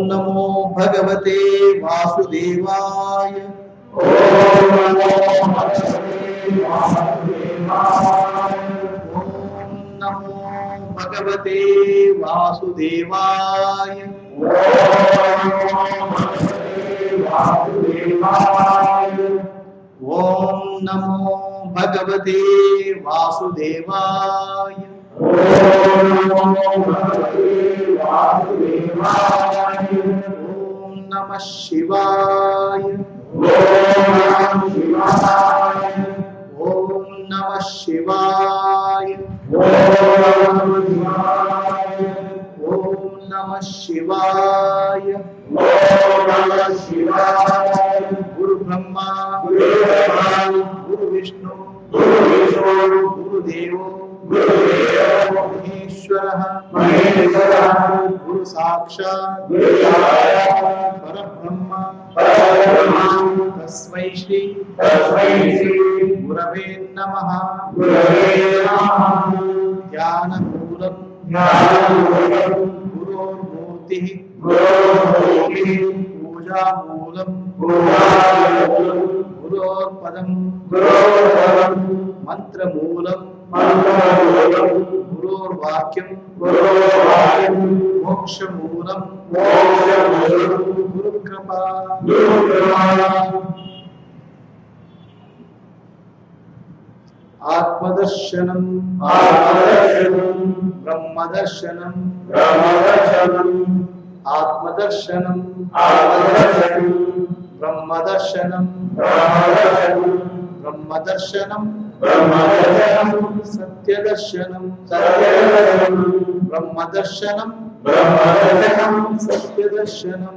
नमो भगवते वासुदेवाय। ओम नमो भगवते वासुदेवाय। ओम नमो भगवते वासुदेवाय। ओम नमो भगवते वासुदेवाय। ओम नमो भगवते वासुदेवाय। ओम नमः शिवाय। ओम नमः शिवाय। ओम नमः शिवाय। ओम नमः शिवाय। गुरु ब्रह्मा गुरु विष्णु गुरुदेवो महेश्वरः गुरु साक्षात् परब्रह्म तस्मै श्री गुरवे नमः। ज्ञानमूलं गुरोर्मूर्तिः पूजामूलं गुरोर्पदं मंत्रमूलं गुरोर्वाक्यं मोक्षमूलं गुरुकृपा। आत्मदर्शनं ब्रह्मदर्शनं आत्मदर्शनं ब्रह्मदर्शनं ब्रह्मदर्शनं सत्यदर्शनं ब्रह्मदर्शनं सत्यदर्शनं।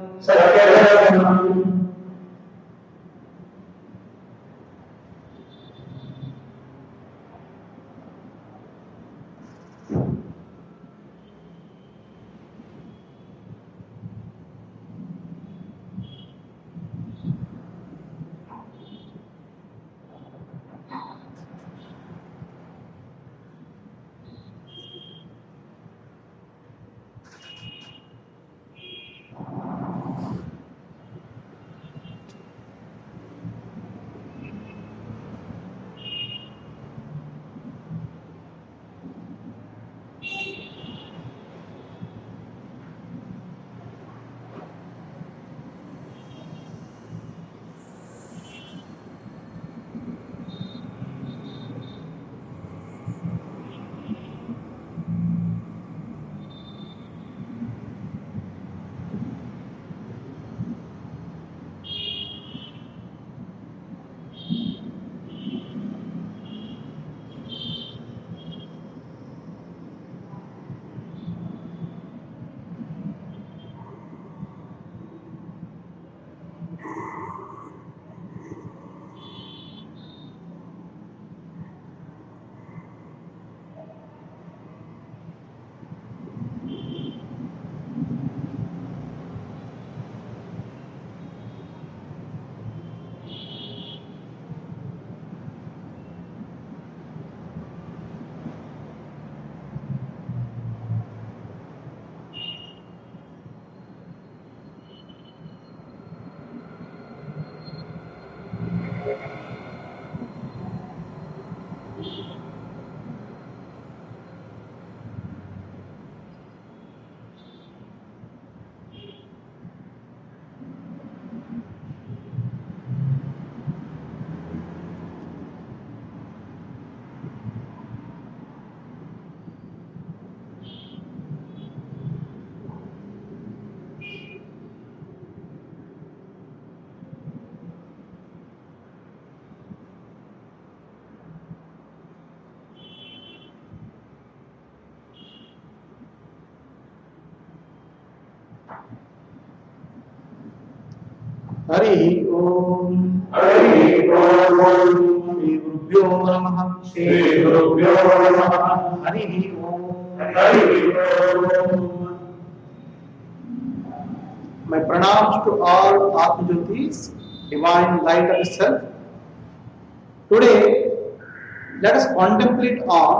हरि ओम। हरि ओम। श्री गुरुभ्यो नमः। श्री गुरुभ्यो नमः। हरि ओम। हरि ओम। My pranams to all Atmajyotis, divine light of self. Today, let us contemplate on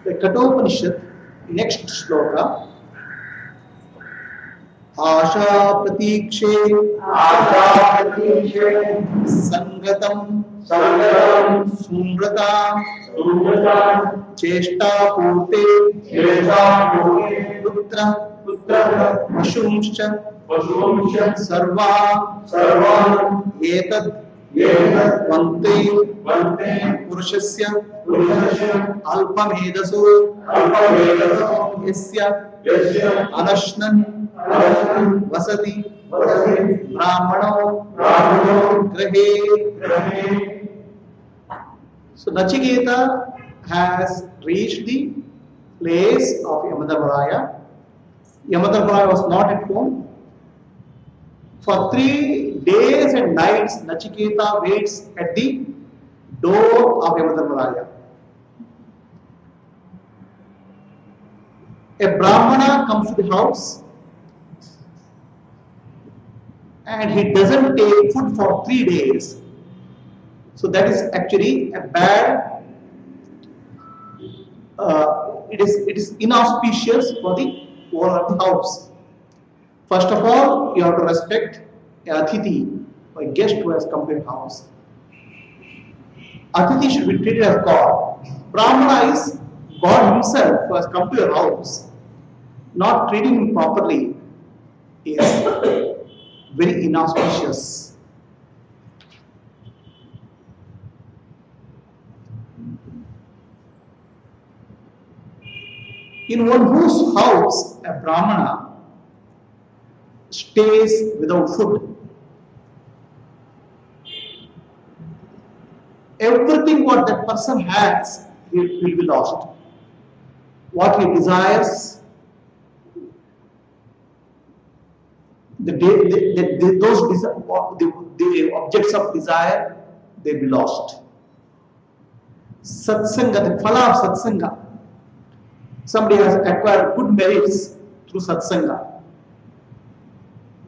the Kathopanishad, next shloka. आशा प्रतीक्षे आशा प्रतीक्षे संगतम संगतम सुमृता सुमृता चेष्टा पूर्ते चेष्टा पूर्ते पुत्र पुत्रः पशुंश्च पशुंश्च सर्वान् एतद् वन्ते वन्ते पुरुषस्य पुरुषस्य अल्पमेधसो अल्पमेधसो यस्य यस्य अनश्नन् अनश्नन् वसति वसति ब्राह्मणो ब्राह्मणो गृहे. गृहे. So Nachiketa has reached the place of Yamadharmaraya. Yamadharmaraya was not at home. For 3 days and nights, Nachiketa waits at the door of Yamadharmaraya. A Brahmana comes to the house and he doesn't take food for 3 days. So that is actually a bad, it is inauspicious for the owner of the house. First of all, you have to respect a Atithi, a guest who has come to your house. Atithi should be treated as God. Brahmana is God himself who has come to your house. Not treating him properly is very inauspicious. In one whose house a Brahmana stays without food, everything what that person has will be lost. What he desires, the objects of desire, they will be lost. Satsanga, the phala of satsanga. Somebody has acquired good merits through satsanga.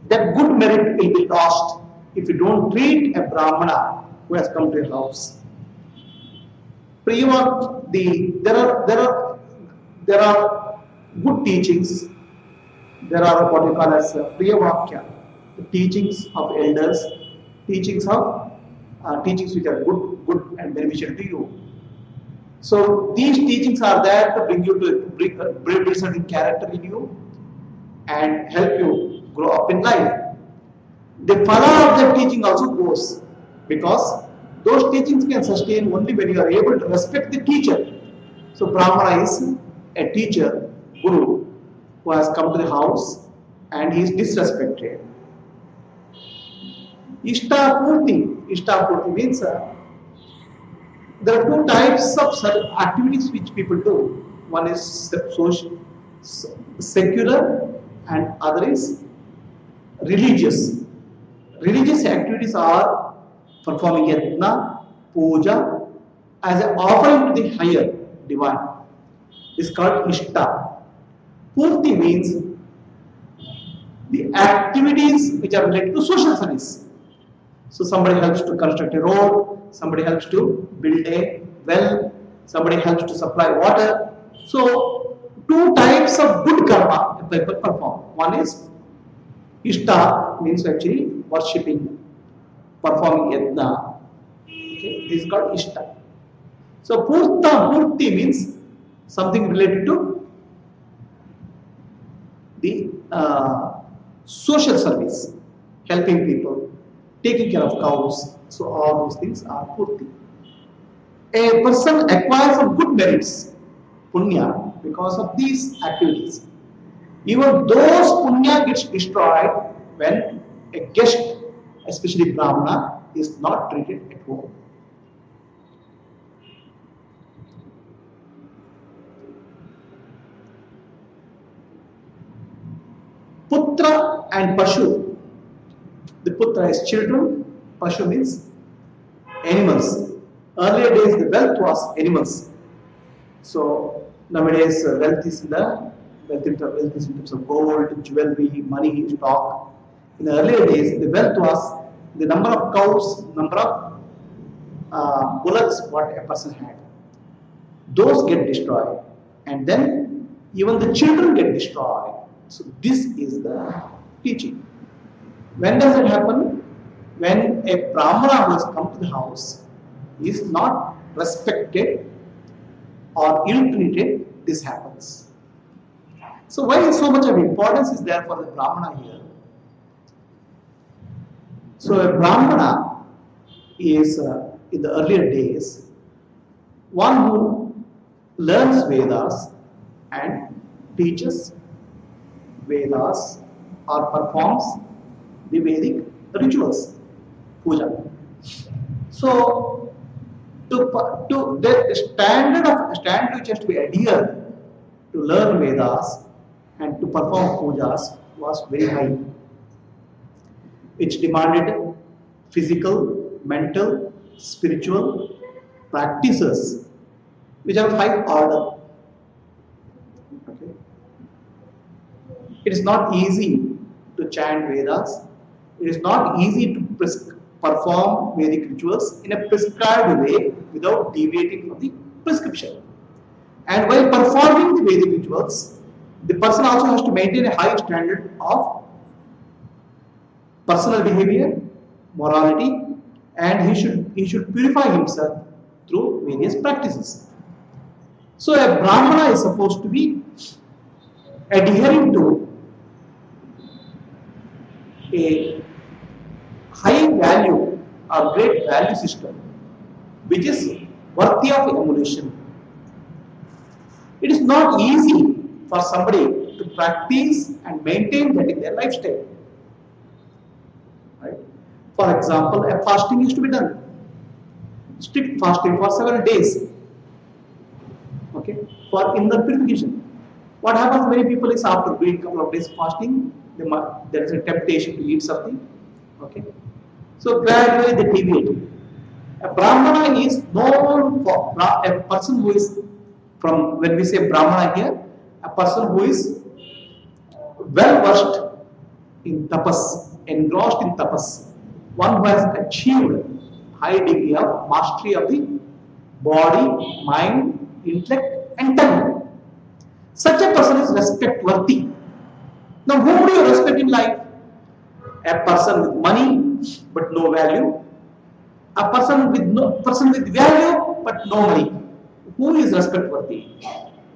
That good merit will be lost if you don't treat a Brahmana who has come to your house. There are good teachings. There are what you call as Priyavakya, the teachings of elders, teachings which are good and beneficial to you. So these teachings are there to bring you to build certain character in you and help you grow up in life. The phala of that teaching also goes, because those teachings can sustain only when you are able to respect the teacher. So Brahmana is a teacher, guru, who has come to the house and he is disrespected. Ishtapurti means there are 2 types of activities which people do. One is social, secular, and other is religious. Religious activities are performing yajna, puja as an offering to the higher divine. It's called Ishta. Purti means the activities which are related to social service. So somebody helps to construct a road, somebody helps to build a well, somebody helps to supply water. So 2 types of good karma people perform. One is Ishta, means actually worshipping, performing yajna. Okay, this is called Ishta. So Purti means something related to the social service, helping people, taking care of cows. So all those things are Purti. A person acquires some good merits, punya, because of these activities. Even those punya gets destroyed when a guest, especially Brahmana, is not treated at home. Putra and Pashu. The Putra is children, Pashu means animals. Earlier days the wealth was animals. So nowadays wealth is in terms of gold, jewelry, money, stock. In the earlier days the wealth was the number of cows, number of bullocks what a person had. Those get destroyed, and then even the children get destroyed. So this is the teaching. When does it happen? When a Brahmana who has come to the house is not respected or ill-treated, this happens. So why so much of importance is there for the Brahmana here? So a Brahmana is, in the earlier days, one who learns Vedas and teaches Vedas or performs the Vedic rituals, puja. So, the standard which has to be adhered to learn Vedas and to perform pujas was very high. Which demanded physical, mental, spiritual practices which are of high order. Okay. It is not easy to chant Vedas. It is not easy to perform Vedic rituals in a prescribed way without deviating from the prescription. And while performing the Vedic rituals, the person also has to maintain a high standard of personal behavior, morality, and he should purify himself through various practices. So a Brahmana is supposed to be adhering to a high value or great value system which is worthy of emulation. It is not easy for somebody to practice and maintain that in their lifestyle. Right? For example, a fasting is to be done. Strict fasting for several days. Okay, for inner purification. What happens many people is after doing a couple of days fasting, there is a temptation to eat something. Okay, so gradually they deviate. A Brahmana is known for a person who is from, when we say Brahmana here, a person who is well versed in tapas, engrossed in tapas, one who has achieved high degree of mastery of the body, mind, intellect and tongue. Such a person is respect worthy. Now whom do you respect in life? A person with money but no value, a person with value but no money. Who is respect worthy?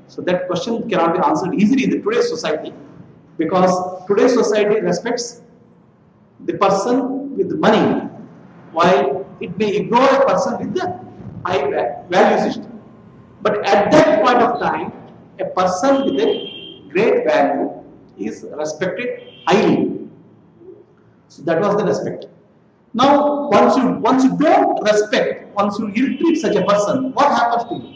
So that question cannot be answered easily in today's society, because today's society respects the person with money while it may ignore a person with the high value system. But at that point of time, a person with a great value is respected highly. So that was the respect. Now, once you don't respect, once you ill-treat such a person, what happens to you?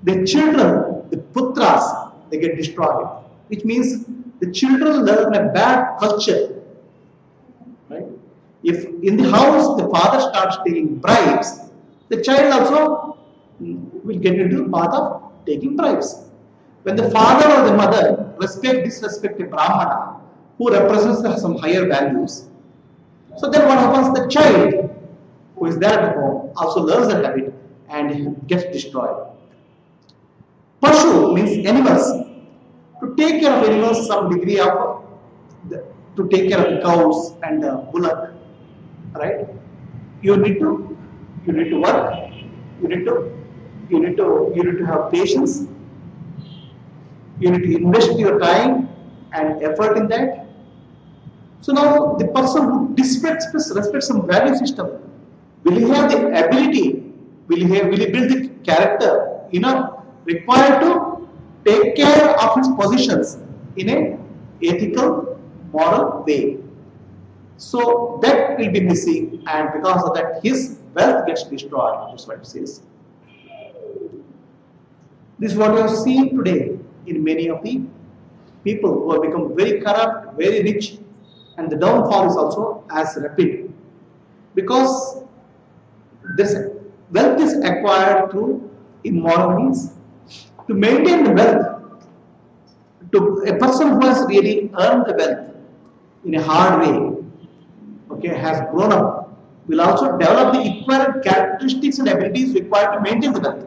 The children, the putras, they get destroyed, which means the children learn a bad culture. Right? If in the house the father starts taking bribes, the child also will get into the path of taking bribes. When the father or the mother disrespect a Brahmana who represents some higher values, so then what happens? The child who is there at home also learns that habit and gets destroyed. Pashu means animals. To take care of animals, some degree of to take care of the cows and bullock, right? You need to work. You need to have patience. You need to invest your time and effort in that. So now the person who respects some value system, will he have the ability? Will he build the character enough required to take care of his positions in a ethical, moral way? So that will be missing, and because of that, his wealth gets destroyed. That's what it says. This is what we have seen today in many of the people who have become very corrupt, very rich, and the downfall is also as rapid, because this wealth is acquired through immoral means. To maintain the wealth, to a person who has really earned the wealth in a hard way, okay, has grown up, will also develop the equivalent characteristics and abilities required to maintain the wealth.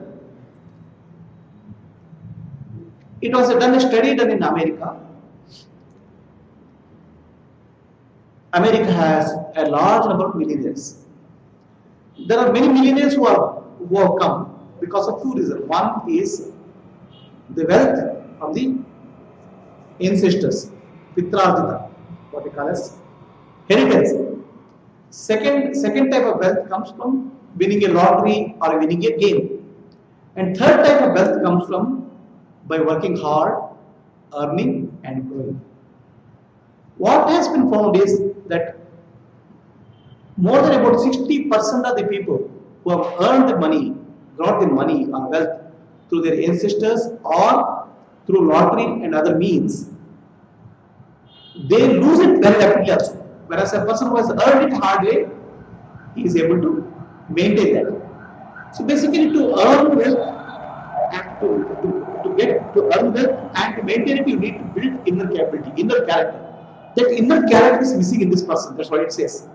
It was a study done in America. America has a large number of millionaires. There are many millionaires who have come because of two reasons. One is the wealth of the ancestors, Pitrajita, what we call as heritage. Second type of wealth comes from winning a lottery or winning a game. And third type of wealth comes from by working hard, earning and growing. What has been found is that more than about 60% of the people who have earned the money, got the money or wealth through their ancestors or through lottery and other means, they lose it very rapidly also. Whereas a person who has earned it hard way, he is able to maintain that. So basically, to earn wealth and to earn wealth and to maintain it, you need to build inner capability, inner character. That inner character is missing in this person. That's what it says.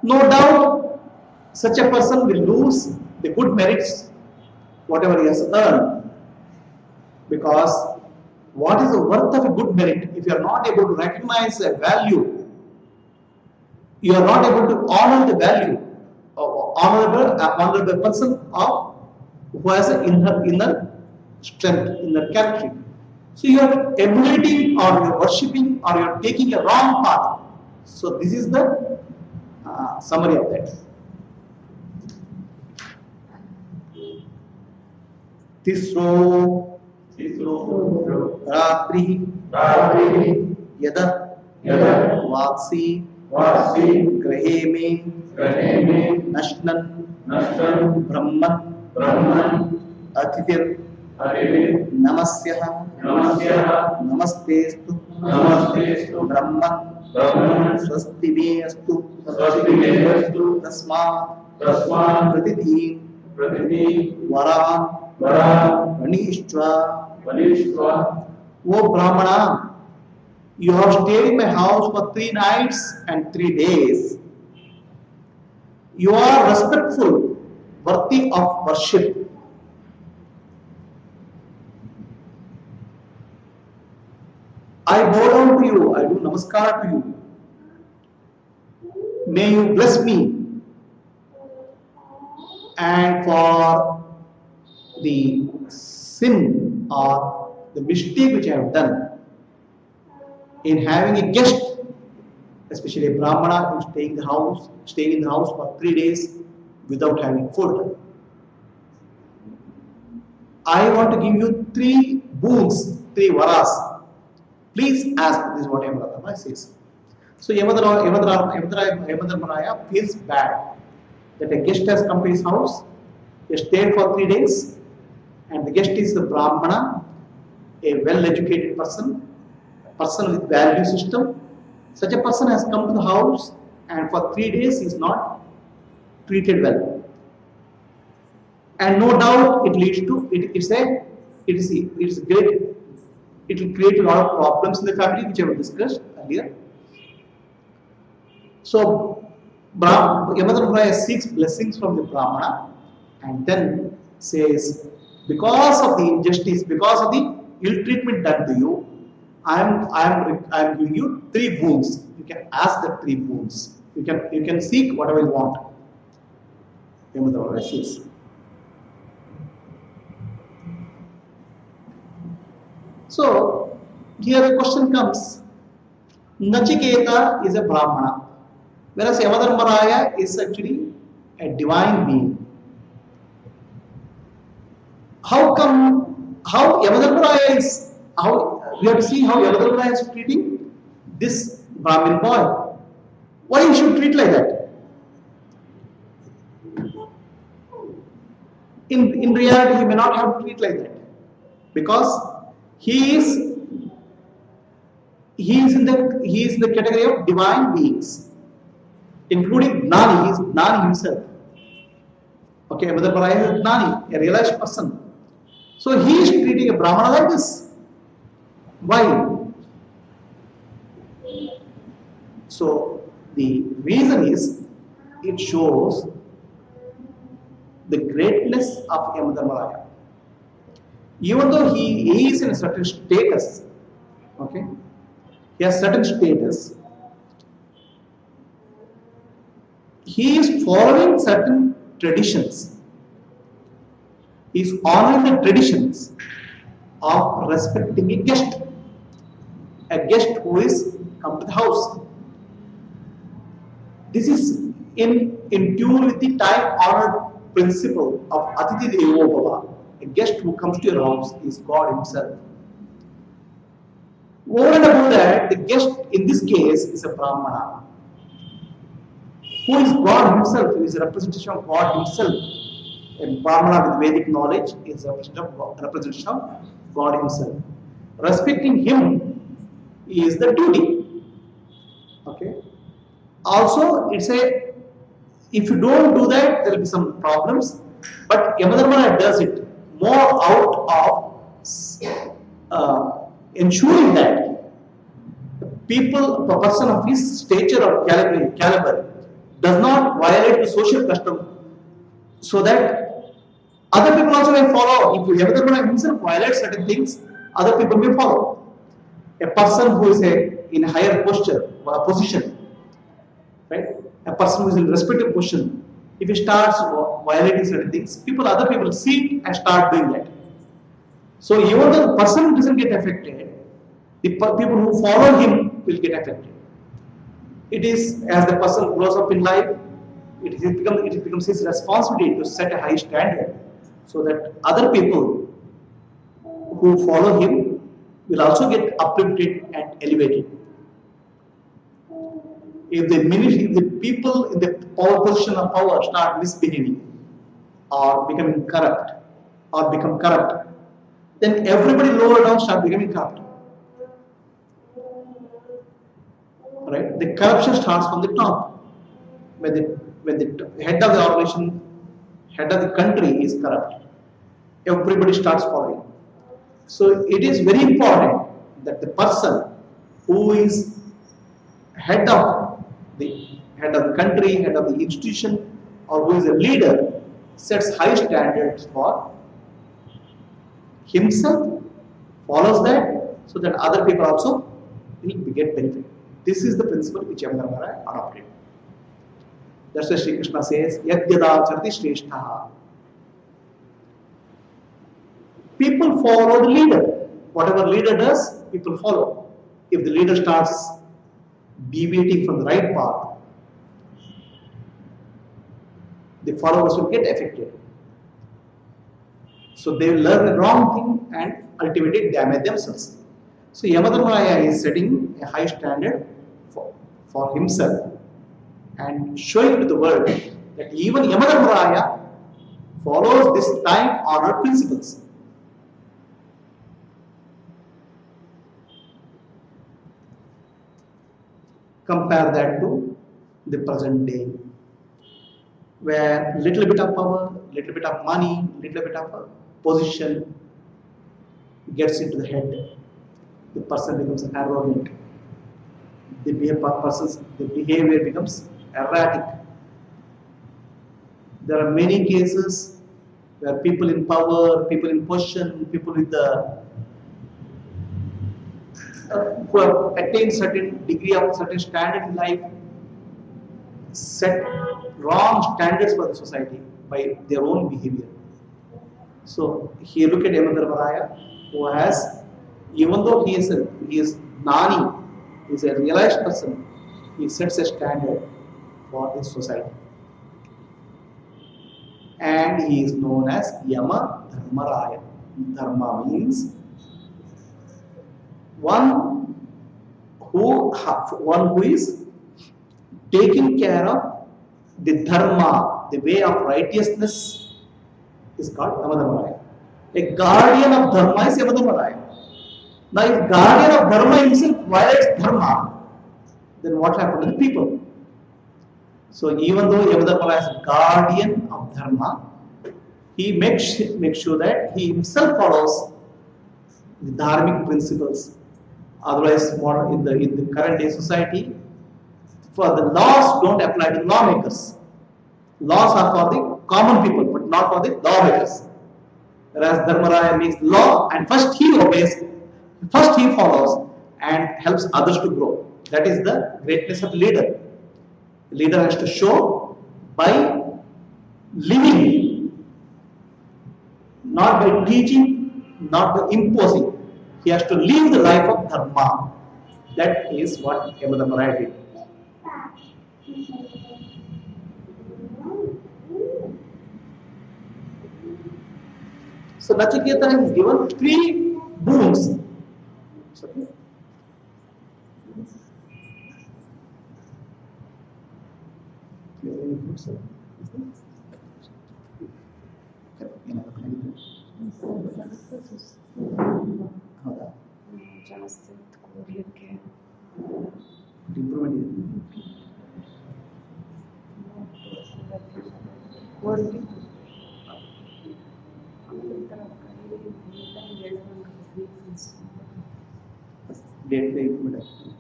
No doubt, such a person will lose the good merits, whatever he has earned, because what is the worth of a good merit if you are not able to recognize a value? You are not able to honor the value of honorable person of who has an inner strength, inner character. So you are emulating or you are worshipping or you are taking a wrong path. So this is the summary of that. Tisro Ratri Yada Vatsi Grahe me Nashnan Brahman Atitir Namasyah Namastestu Brahman Swasti me astu Tasmat Pratidin Varam Vanishva. O Brahmana, you have stayed in my house for 3 nights and 3 days. You are respectful, worthy of worship. I bow down to you, I do namaskar to you. May you bless me. And for the sin or the mistake which I have done in having a guest, especially a Brahmana who is staying in the house for 3 days without having food. I want to give you 3 boons, 3 varas. Please ask. This is what Yamadharma says. So Yamadharmaya feels bad that a guest has come to his house, he has stayed for 3 days, and the guest is the Brahmana, a well-educated person, a person with value system. Such a person has come to the house and for 3 days he is not treated well. And no doubt it leads to, it will create a lot of problems in the family, which I have discussed earlier. So Yamadharmaya seeks blessings from the Brahmana and then says, because of the injustice, because of the ill treatment done to you, I am giving you 3 boons. You can ask the 3 boons. You can seek whatever you want. Yamadharmaya says. So here the question comes. Nachiketa is a Brahmana, whereas Yamadharmaya is actually a divine being. How Yamadharmaya is, we have to see how Yamadharmaya is treating this Brahmin boy. Why he should treat like that? In reality, he may not have to treat like that, because he is in the category of divine beings, including Gnani. He is Gnani himself. Okay, Yamadharmaya is a Gnani, a realized person. So he is treating a Brahmana like this. Why? So the reason is, it shows the greatness of Yamadharmaya. Even though he is in a certain status, okay, he has certain status, he is following certain traditions. He is honoring the traditions of respecting a guest who is come to the house. This is in tune with the time-honored principle of Atithi Devo Bhava. A guest who comes to your house is God Himself. Over and above that, the guest in this case is a Brahmana. Who is God Himself? He is a representation of God Himself. A Brahmana with Vedic knowledge is a representation of God Himself. Respecting Him is the duty. Okay. Also, it's a, if you don't do that, there will be some problems. But Yamadharmara does it more out of ensuring that a person of his stature or caliber does not violate the social custom, so that other people also may follow. If Yamadharmara himself violates certain things, other people may follow. A person who is in a higher position, right? A person who is in a respected position, if he starts violating certain things, other people see it and start doing that. So even though the person doesn't get affected, the people who follow him will get affected. It is as the person grows up in life, it becomes his responsibility to set a high standard, so that other people who follow him will also get uplifted and elevated. If the people in the position of power start misbehaving or becoming corrupt or become corrupt, then everybody lower down start becoming corrupt. Right? The corruption starts from the top. When the head of the organization, head of the country is corrupt, everybody starts following. So it is very important that the person who is head of the country, head of the institution, or who is a leader, sets high standards for himself, follows that, so that other people also will get benefit. This is the principle which Yamadharmara adopted. That's why Sri Krishna says, Yadyada Charti Shrestha. People follow the leader. Whatever leader does, people follow. If the leader starts deviating from the right path, the followers will get affected. So they will learn the wrong thing and ultimately damage themselves. So Yamadharmara is setting a high standard for himself and showing to the world that even Yamadharmara follows this time-honored principles. Compare that to the present day, where little bit of power, little bit of money, little bit of position gets into the head. The person becomes arrogant. The behavior becomes erratic. There are many cases where people in power, people in position, people with the who have attained certain degree of certain standard in life, set wrong standards for the society by their own behavior. So here look at Yamadharmara, who has, even though he is Nani, he is a realized person, he sets a standard for this society. And he is known as Yamadharmaraya. Dharma means one who is taking care of the dharma, the way of righteousness, is called Yamadharmaraya. A guardian of dharma is Yamadharmaraya. Now, if guardian of dharma himself violates dharma, then what happens to the people? So, even though Yamadharmaraya is a guardian of dharma, he makes sure that he himself follows the dharmic principles. Otherwise, more in the current day society, for the laws don't apply to lawmakers. Laws are for the common people, but not for the lawmakers. Whereas Dharmaraya makes law, and first he obeys, first he follows, and helps others to grow. That is the greatness of the leader. The leader has to show by living, not by teaching, not by imposing. He has to live the life of dharma. That is what Yamadharmaraya did. So Nachiketa is given 3 boons. Okay. ಹೌದಾ? ಜಾಸ್ತಿ ಕೂರ್ಲಿಕ್ಕೆ improvement ಓದಿ date improvement ಆಗಿದೆ.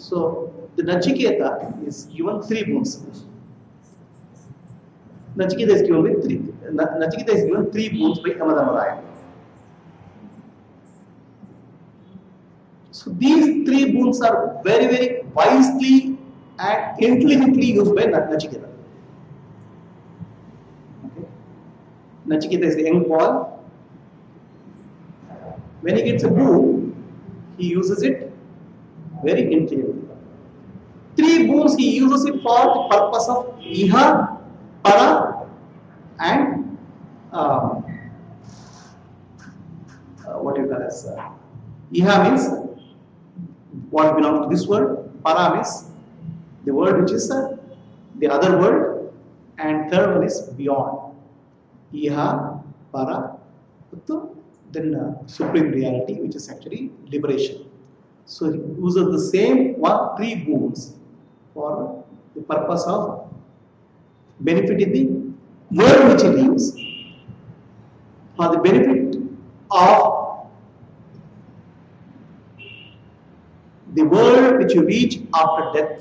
So the Nachiketa is given 3 boons. Nachiketa is given with 3. Nachiketa is given 3 boons by Yamadharmaraya. So these 3 boons are very, very wisely and intelligently used by Nachiketa. Okay. Nachiketa is a young boy. When he gets a boon, he uses it very intelligently. 3 boons he uses it for the purpose of iha, para, and what you call as iha means what belongs to this world, para means the world which is the other world, and third one is beyond. Iha, para, then supreme reality, which is actually liberation. So he uses the same 3 boons for the purpose of benefiting the world which he lives, for the benefit of the world which you reach after death,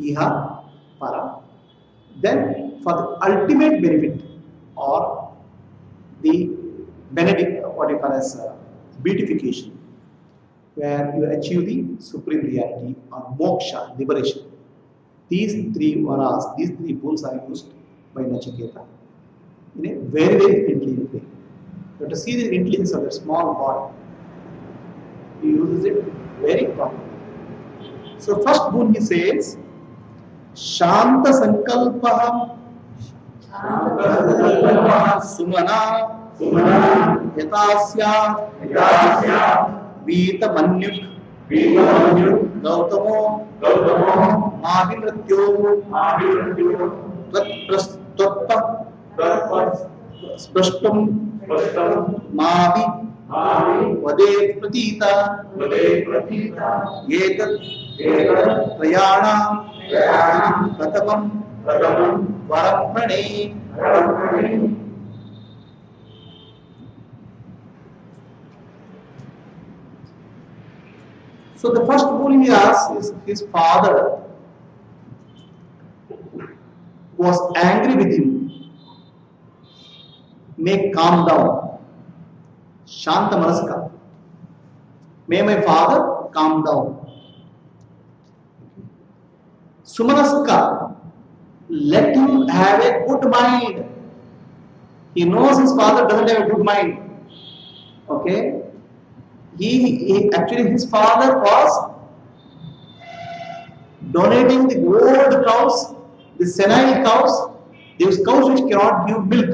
iha, para, then for the ultimate benefit or the benedict, what you call as beatification, where you achieve the supreme reality or moksha, liberation. These 3 varas, these 3 boons are used by Nachiketa in a very, very intelligent way. You have to see the intelligence of a small body. He uses it very properly. So first boon he says, Shanta Sankalpaham Sumana Yatasya Vitamanyu Gautamo Mahavimrityo Tvatprastotpa Sprashtam Mavi Vadet Pratita Yetat Trayana Pratamam Varaprane. So the first boon he asks is his father was angry with him. May calm down. Shanta Manaska. May my father calm down. Sumanaska. Let him have a good mind. He knows his father doesn't have a good mind. Okay? He actually, his father was donating the old cows, the senile cows, those cows which cannot give milk,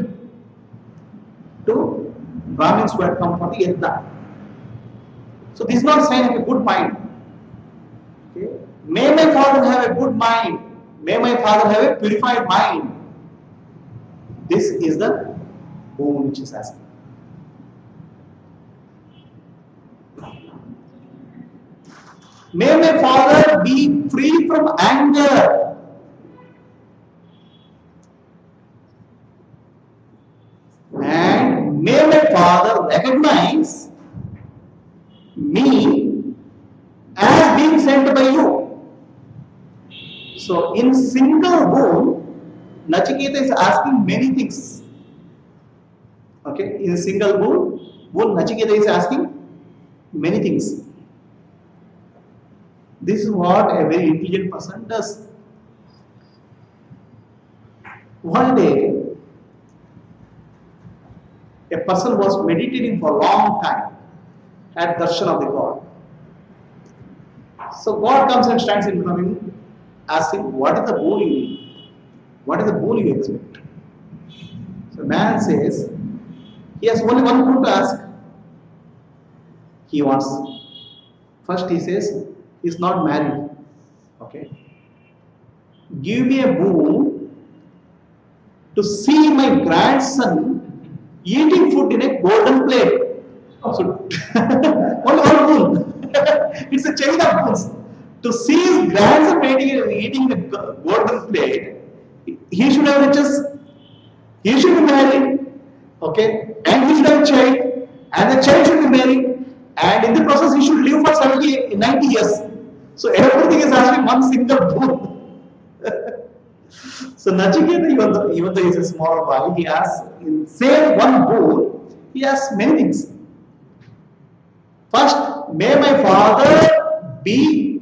to Brahmins who had come for the yajna. So this is not sign of a good mind. May my father have a good mind. May my father have a purified mind. This is the boon which is asking. May my father be free from anger. And may my father recognize me as being sent by you. So in single boon, Nachiketa is asking many things. Okay, in single boon, Nachiketa is asking many things. This is what a very intelligent person does. One day, a person was meditating for a long time at darshan of the God. So God comes and stands in front of him, asks him, what is the boon you need? What is the boon you expect? So man says, he has only one boon to ask. He wants, first he says, he is not married. Okay. Give me a boon to see my grandson eating food in a golden plate. So, only one boon. It's a chain of boons. To see his grandson eating a golden plate, he should have riches, he should be married, okay, and he should have a child, and the child should be married, and in the process he should live for 70, 90 years. So everything is actually one single boon. So Nachiketa, even though he is a small boy, he has in same one boon, he has many things. First, may my father be,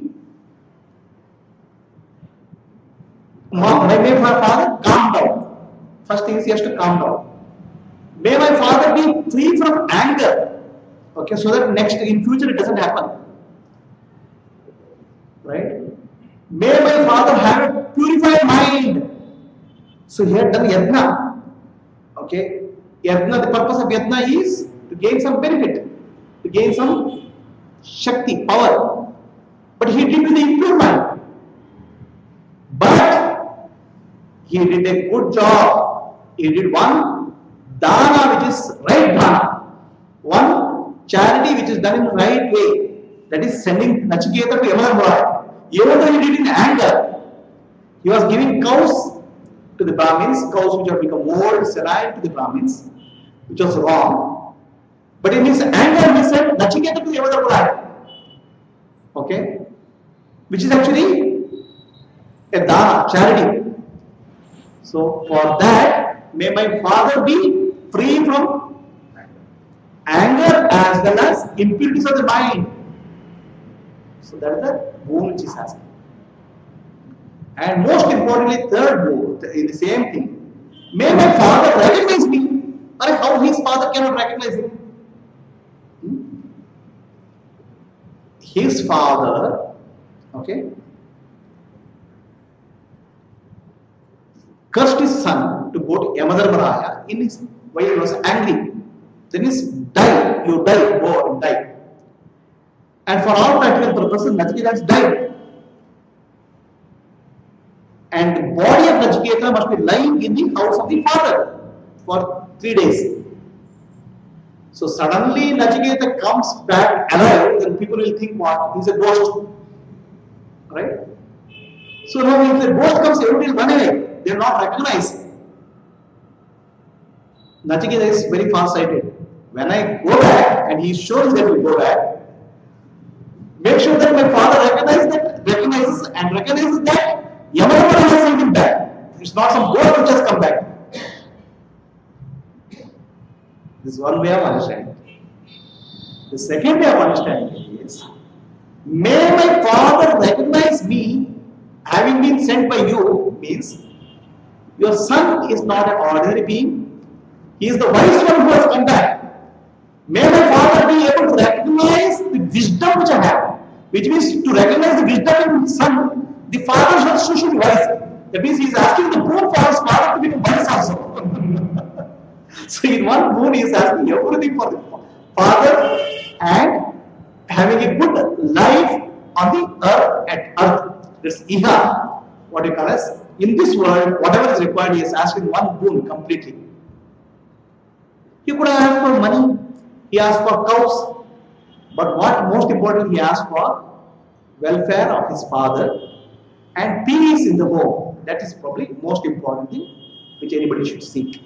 may my father calm down. First thing is he has to calm down. May my father be free from anger. Okay, so that in future it doesn't happen. Right? May my father have a purified mind. So he had done yajna. Okay, yajna, the purpose of yajna is to gain some benefit, to gain some shakti, power. But he did with the impure mind. But he did a good job. He did one dana which is right dana, one charity which is done in the right way. That is sending Nachiketa to Yamadharma. Even though he did in anger, he was giving cows to the Brahmins, cows which have become more senile to the Brahmins, which was wrong. But in his anger, he sent Nachiketa to Yamadharma. Okay? Which is actually a dana, charity. So for that, may my father be free from anger as well as impurities of the mind. So that is the boon which is asking. And most importantly, third boon, in the same thing, may my father recognize me. Or how his father cannot recognize him? His father, okay, cursed his son to go to Yamadharmaraya in his while he was angry. Then he die, you die, go and die. And for all practical purposes, Nachiketa has died. And the body of Nachiketa must be lying in the house of the father for 3 days. So suddenly Nachiketa comes back alive, then people will think what? He's a ghost. Right? So now if the ghost comes, everybody will run away. They will not recognize. Nachiketa is very far-sighted. When I go back, and he shows that we go back, make sure that my father recognizes that Yamadharma has sent him back. It's not some ghost which has come back. This is one way of understanding. The second way of understanding is, may my father recognize me having been sent by you, means your son is not an ordinary being. He is the wise one who has come back. May my father be able to recognize the wisdom which I have, which means to recognize the wisdom in his son, the father should be wise. That means he is asking the boon for his father to become wise also. So in one boon he is asking everything for the father and having a good life on the earth, at earth. That's iha, what you call as. In this world, whatever is required, he is asking one boon completely. He could have asked for money, he asked for cows, but what most important, he asked for welfare of his father and peace in the home. That is probably most important thing which anybody should seek.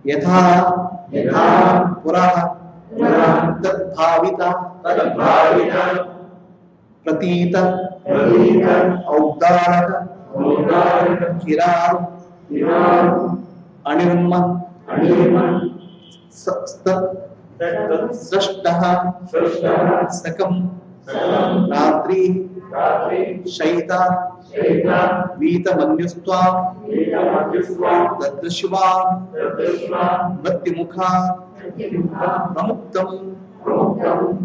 यथा यथा पुरः पुरः तद्भाविता तद्भावित प्रतीत प्रतीत औदारक औदारक किरार विराम अनिर्म अनिर्म सृष्टः सृष्टः सकम सकलं रात्रि रात्रि शयिता शयिता वीतमन्युस्त्वा वीतमद्युस्वा ददृश्वा तद्दृष्ट्वा मृत्युमुखा मृत्युमुखा प्रमुक्तम. प्रमुक्तम्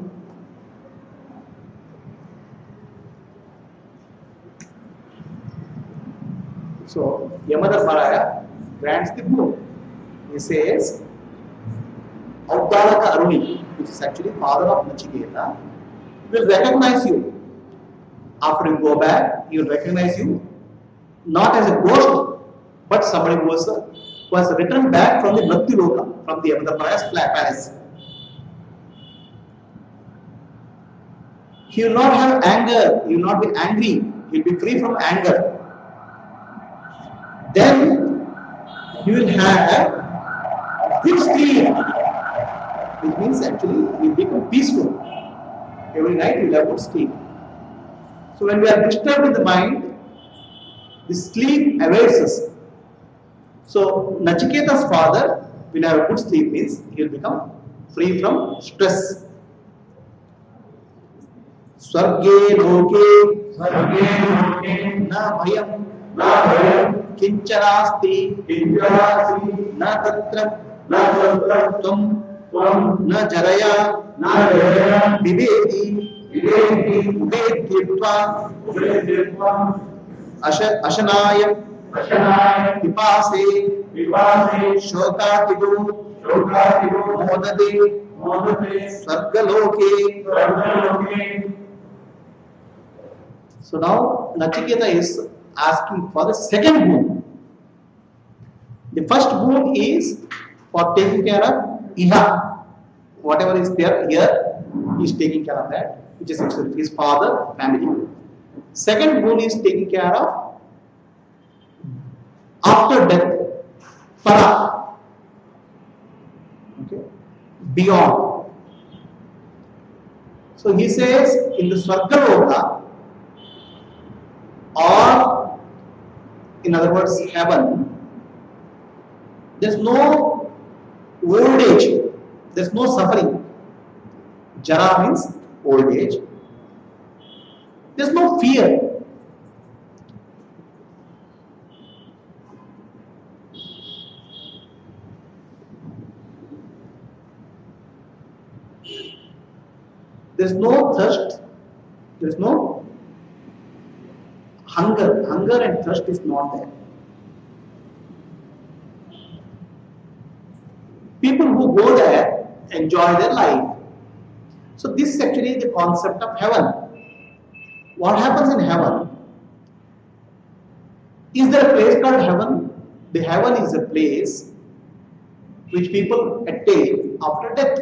So Yamadharmaraya grants the boon. He says, Avdaraka Aruni, which is actually father of Nachiketa, will recognize you. After you go back, he will recognize you not as a ghost, but somebody who has returned back from the Mrityu Loka, from the Yamadharmaraya's palace. He will not have anger, he will not be angry, he will be free from anger. Then he will have good sleep, which means actually he will become peaceful. Every night he will have good sleep. So when we are disturbed in the mind, the sleep awaits us. So Nachiketa's father will have a good sleep, means he will become free from stress. Swarge loke स्वर्गे लोके na bhayam न भयं किंचनास्ति किञ्चनास्ति न तत्र न तत्र त्वं त्वं न जरया न जरया विवेति विवेति उपेत्यत्वा उपदेत्वा अशनाय अशनाय पिपासे विपासे शोकातिगो शोकातिगो मोदते मोदते स्वर्गलोके. स्वर्गलोके. So now Nachiketa is asking for the second boon. The first boon is for taking care of Iha. Whatever is there here, he is taking care of that, which is his father, family. Second boon is taking care of after death, para. Okay, beyond. So he says in the Swargaloka, or in other words heaven, there is no old age, there is no suffering. Jara means old age. There is no fear. There is no thirst, there is no hunger. Hunger and thirst is not there. People who go there enjoy their life. So this is actually the concept of heaven. What happens in heaven? Is there a place called heaven? The heaven is a place which people attain after death.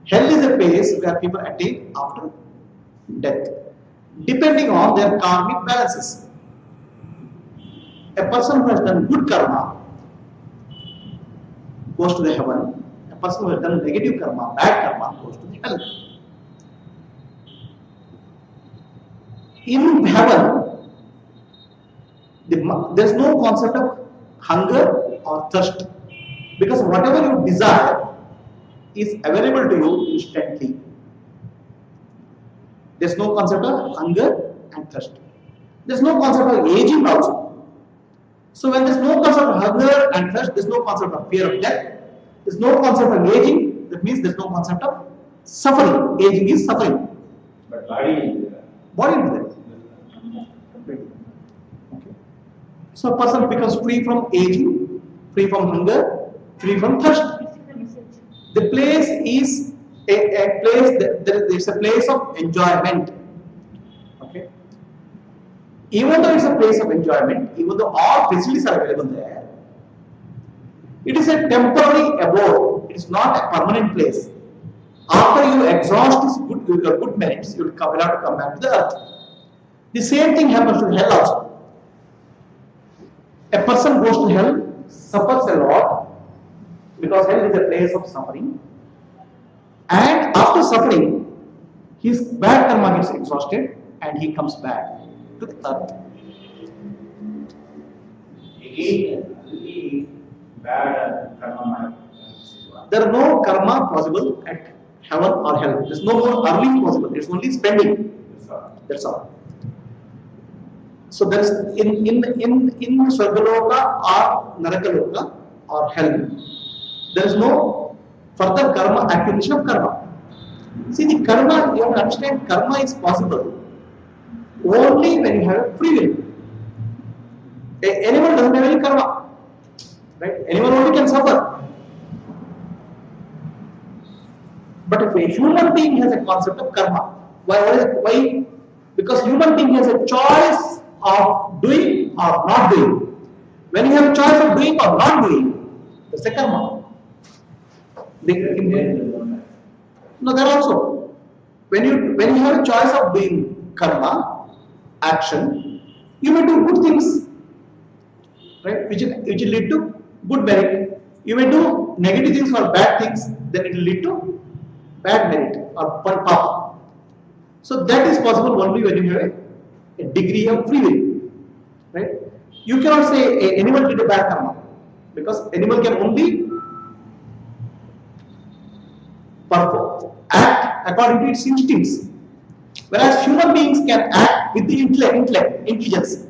Hell is a place where people attain after death, depending on their karmic balances. A person who has done good karma goes to the heaven. A person who has done negative karma, bad karma, goes to the hell. In heaven, there is no concept of hunger or thirst, because whatever you desire is available to you instantly. There is no concept of hunger and thirst. There is no concept of aging also. So when there is no concept of hunger and thirst, there is no concept of fear of death. There is no concept of aging. That means there is no concept of suffering. Aging is suffering. But body Body is there. Okay. So a person becomes free from aging, free from hunger, free from thirst. The place is a place it's a place of enjoyment. Okay. Even though it's a place of enjoyment, even though all facilities are available there, it is a temporary abode. It is not a permanent place. After you exhaust your good merits, you will have to come back to the earth. The same thing happens to hell also. A person goes to hell, suffers a lot, because hell is a place of suffering. And after suffering, his bad karma gets exhausted and he comes back to the earth. Again, only bad karma. There are no karma possible at heaven or hell. There is no more earning possible. It's only spending. That's all. So there is in Swargaloka or Narakaloka or hell, there is no further karma, accumulation of karma. See, the karma, you have to understand, karma is possible only when you have free will. Anyone doesn't have any karma, right? Anyone only can suffer. But if a human being has a concept of karma, why? Because human being has a choice of doing or not doing. When you have a choice of doing or not doing, that's a karma. No, there also. When you have a choice of doing karma, action, you may do good things, right? Which will lead to good merit. You may do negative things or bad things, then it will lead to bad merit or papa. So that is possible only when you have a degree of free will, right? You cannot say an animal did a bad karma, because animal can only act according to its instincts, whereas human beings can act with the intelligence.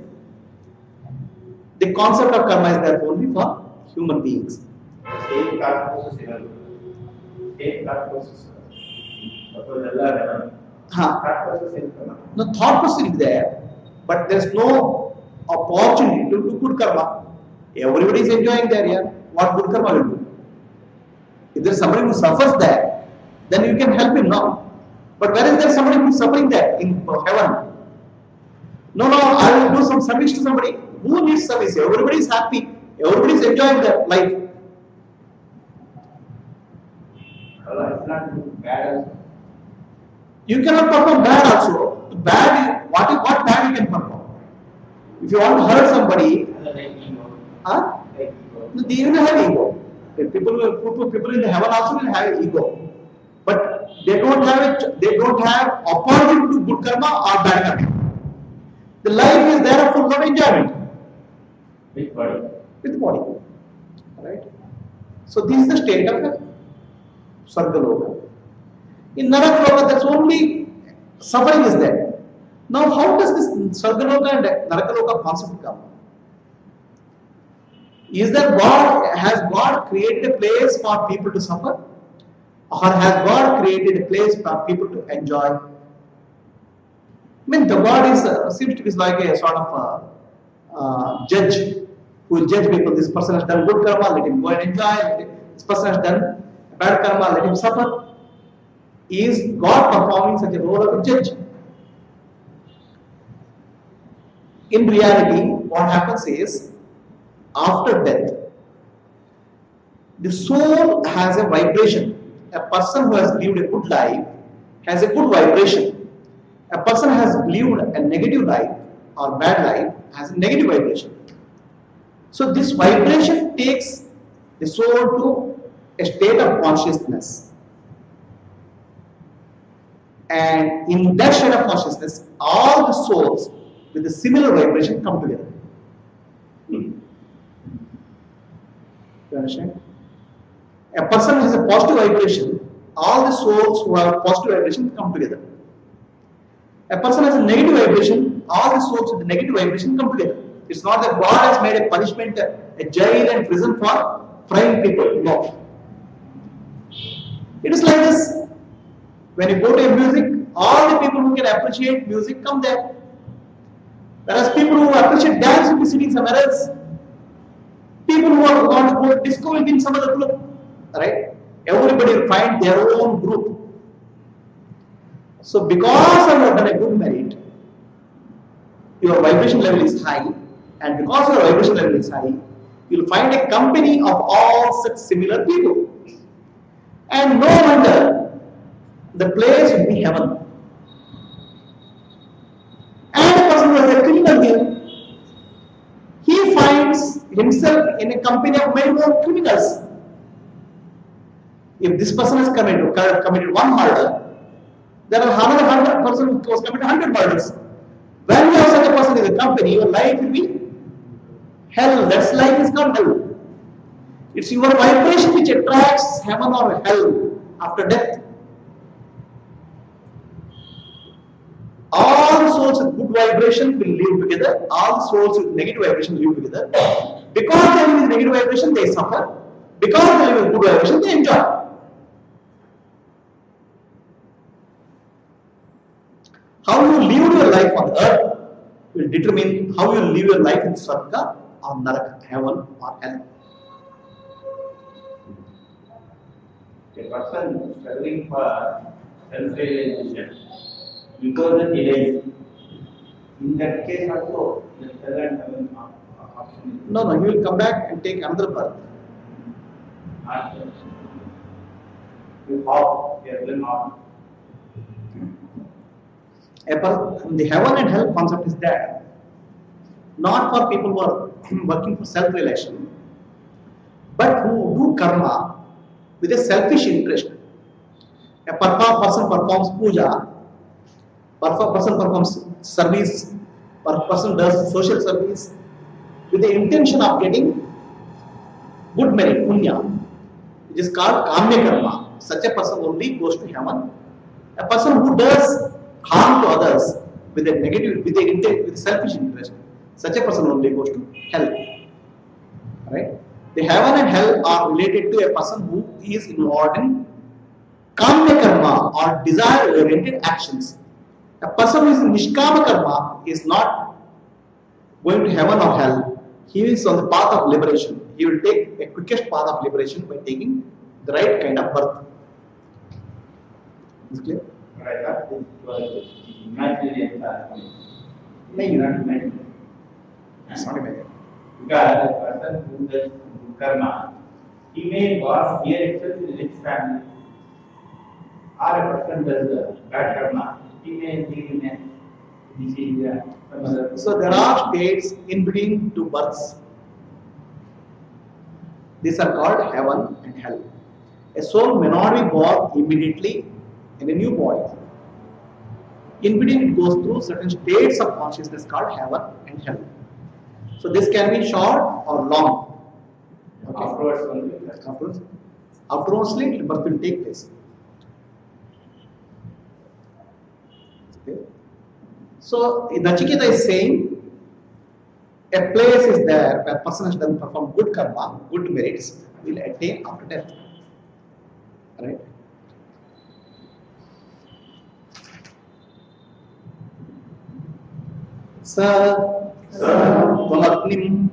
The concept of karma is there only for human beings. Same thought process ಇರಲ್ಲ. Same thought process. Suppose ಎಲ್ಲ thought process ಇರ್ತಲ್ಲ. No, thought process is there, but there is no opportunity to do good karma. Everybody is enjoying there, yeah. What good karma will do? If there is somebody who suffers there, then you can help him now. But where is there somebody who is suffering there in heaven? No, I will do some service to somebody. Who needs service? Everybody is happy. Everybody is enjoying their life. Allah is not bad also. You cannot perform bad also. What bad you can perform? If you want to hurt somebody, Like ego. huh? Like ego. They even have ego. People in the heaven also will have ego, but they don't have opportunity to do good karma or bad karma. The life is there full of enjoyment Big body. with the body, right? So this is the state of Swargaloka. In Narakaloka, that's only suffering is there. Now, how does this Swargaloka and Narakaloka concept come? Is that has God created a place for people to suffer, or has God created a place for people to enjoy? I mean, the God seems to be like a sort of judge who will judge people. This person has done good karma, let him go and enjoy. This person has done bad karma, let him suffer. Is God performing such a role of a judge? In reality, what happens is, after death, the soul has a vibration. A person who has lived a good life has a good vibration. A person has lived a negative life or bad life has a negative vibration. So this vibration takes the soul to a state of consciousness. And in that state of consciousness, all the souls with a similar vibration come together. You understand? A person has a positive vibration, all the souls who have positive vibration come together. A person has a negative vibration, all the souls with the negative vibration come together. It's not that God has made a punishment, a jail and prison for frying people. No. It is like this. When you go to a music, all the people who can appreciate music come there. Whereas people who appreciate dance will be sitting somewhere else. People who want to go to disco will be in some other club. Right? Everybody will find their own group. So because you have done a good merit, your vibration level is high, and because your vibration level is high, you will find a company of all such similar people. And no wonder the place will be heaven. And a person who has a criminal here, he finds himself in a company of many more criminals. If this person has committed one murder, there are another person who has committed 100 murders. When you have such a person in the company, your life will be hell. That's life is called hell. It's your vibration which attracts heaven or hell after death. All souls with good vibration will live together. All souls with negative vibration live together. Because they live with negative vibration, they suffer. Because they live with good vibration, they enjoy. How you live your life on earth will determine how you live your life in Swarga or Naraka, heaven or hell. A person struggling for self-realization because of delays. In that case also, the hell and heaven option is No, he will come back and take another birth. not there. You have a not. The heaven and hell concept is there, not for people who are working for self-realization, but who do karma with a selfish interest. A person performs puja, person performs service, person does social service with the intention of getting good merit, punya, which is called kamya karma. Such a person only goes to heaven. A person who does harm to others with a negative, with a intent, with selfish interest, such a person only goes to hell. Right? The heaven and hell are related to a person who is involved in kamya karma or desire-oriented actions. A person who is in nishkama karma is not going to heaven or hell. He is on the path of liberation. He will take a quickest path of liberation by taking the right kind of birth. Is it clear? But I thought this was imaginary environment. No. Not imaginary. It's not imaginary. Because a person who does good karma, he may was here itself in a rich family. Or a person does bad karma, he may live in a busy area. So there are states in between two births. These are called heaven and hell. A soul may not be born immediately in a new body. In between it goes through certain states of consciousness called heaven and hell. So this can be short or long. Okay. Afterwards, birth will take place. Okay. So Nachiketa is saying a place is there where a person has done perform good karma, good merits, will attain after death. Right? Tvamagnim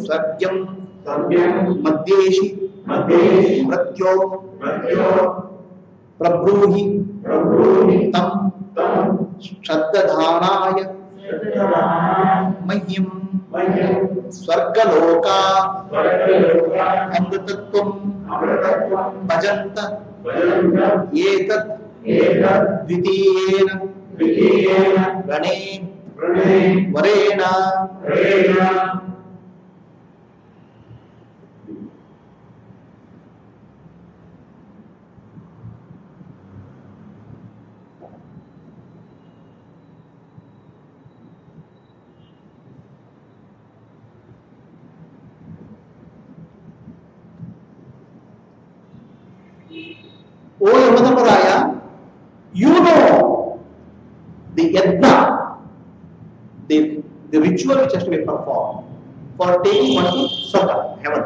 Satyam Madhyeshi Mrityo Prabruhi Tam Shraddadhanaya Mahyam Swargaloka Amritattvam Bhajanta Etat Dvitiyena Gane Varena. O Yamadharmaraya, you know the yajna, the ritual which has to be performed for taking one to Swarga, heaven.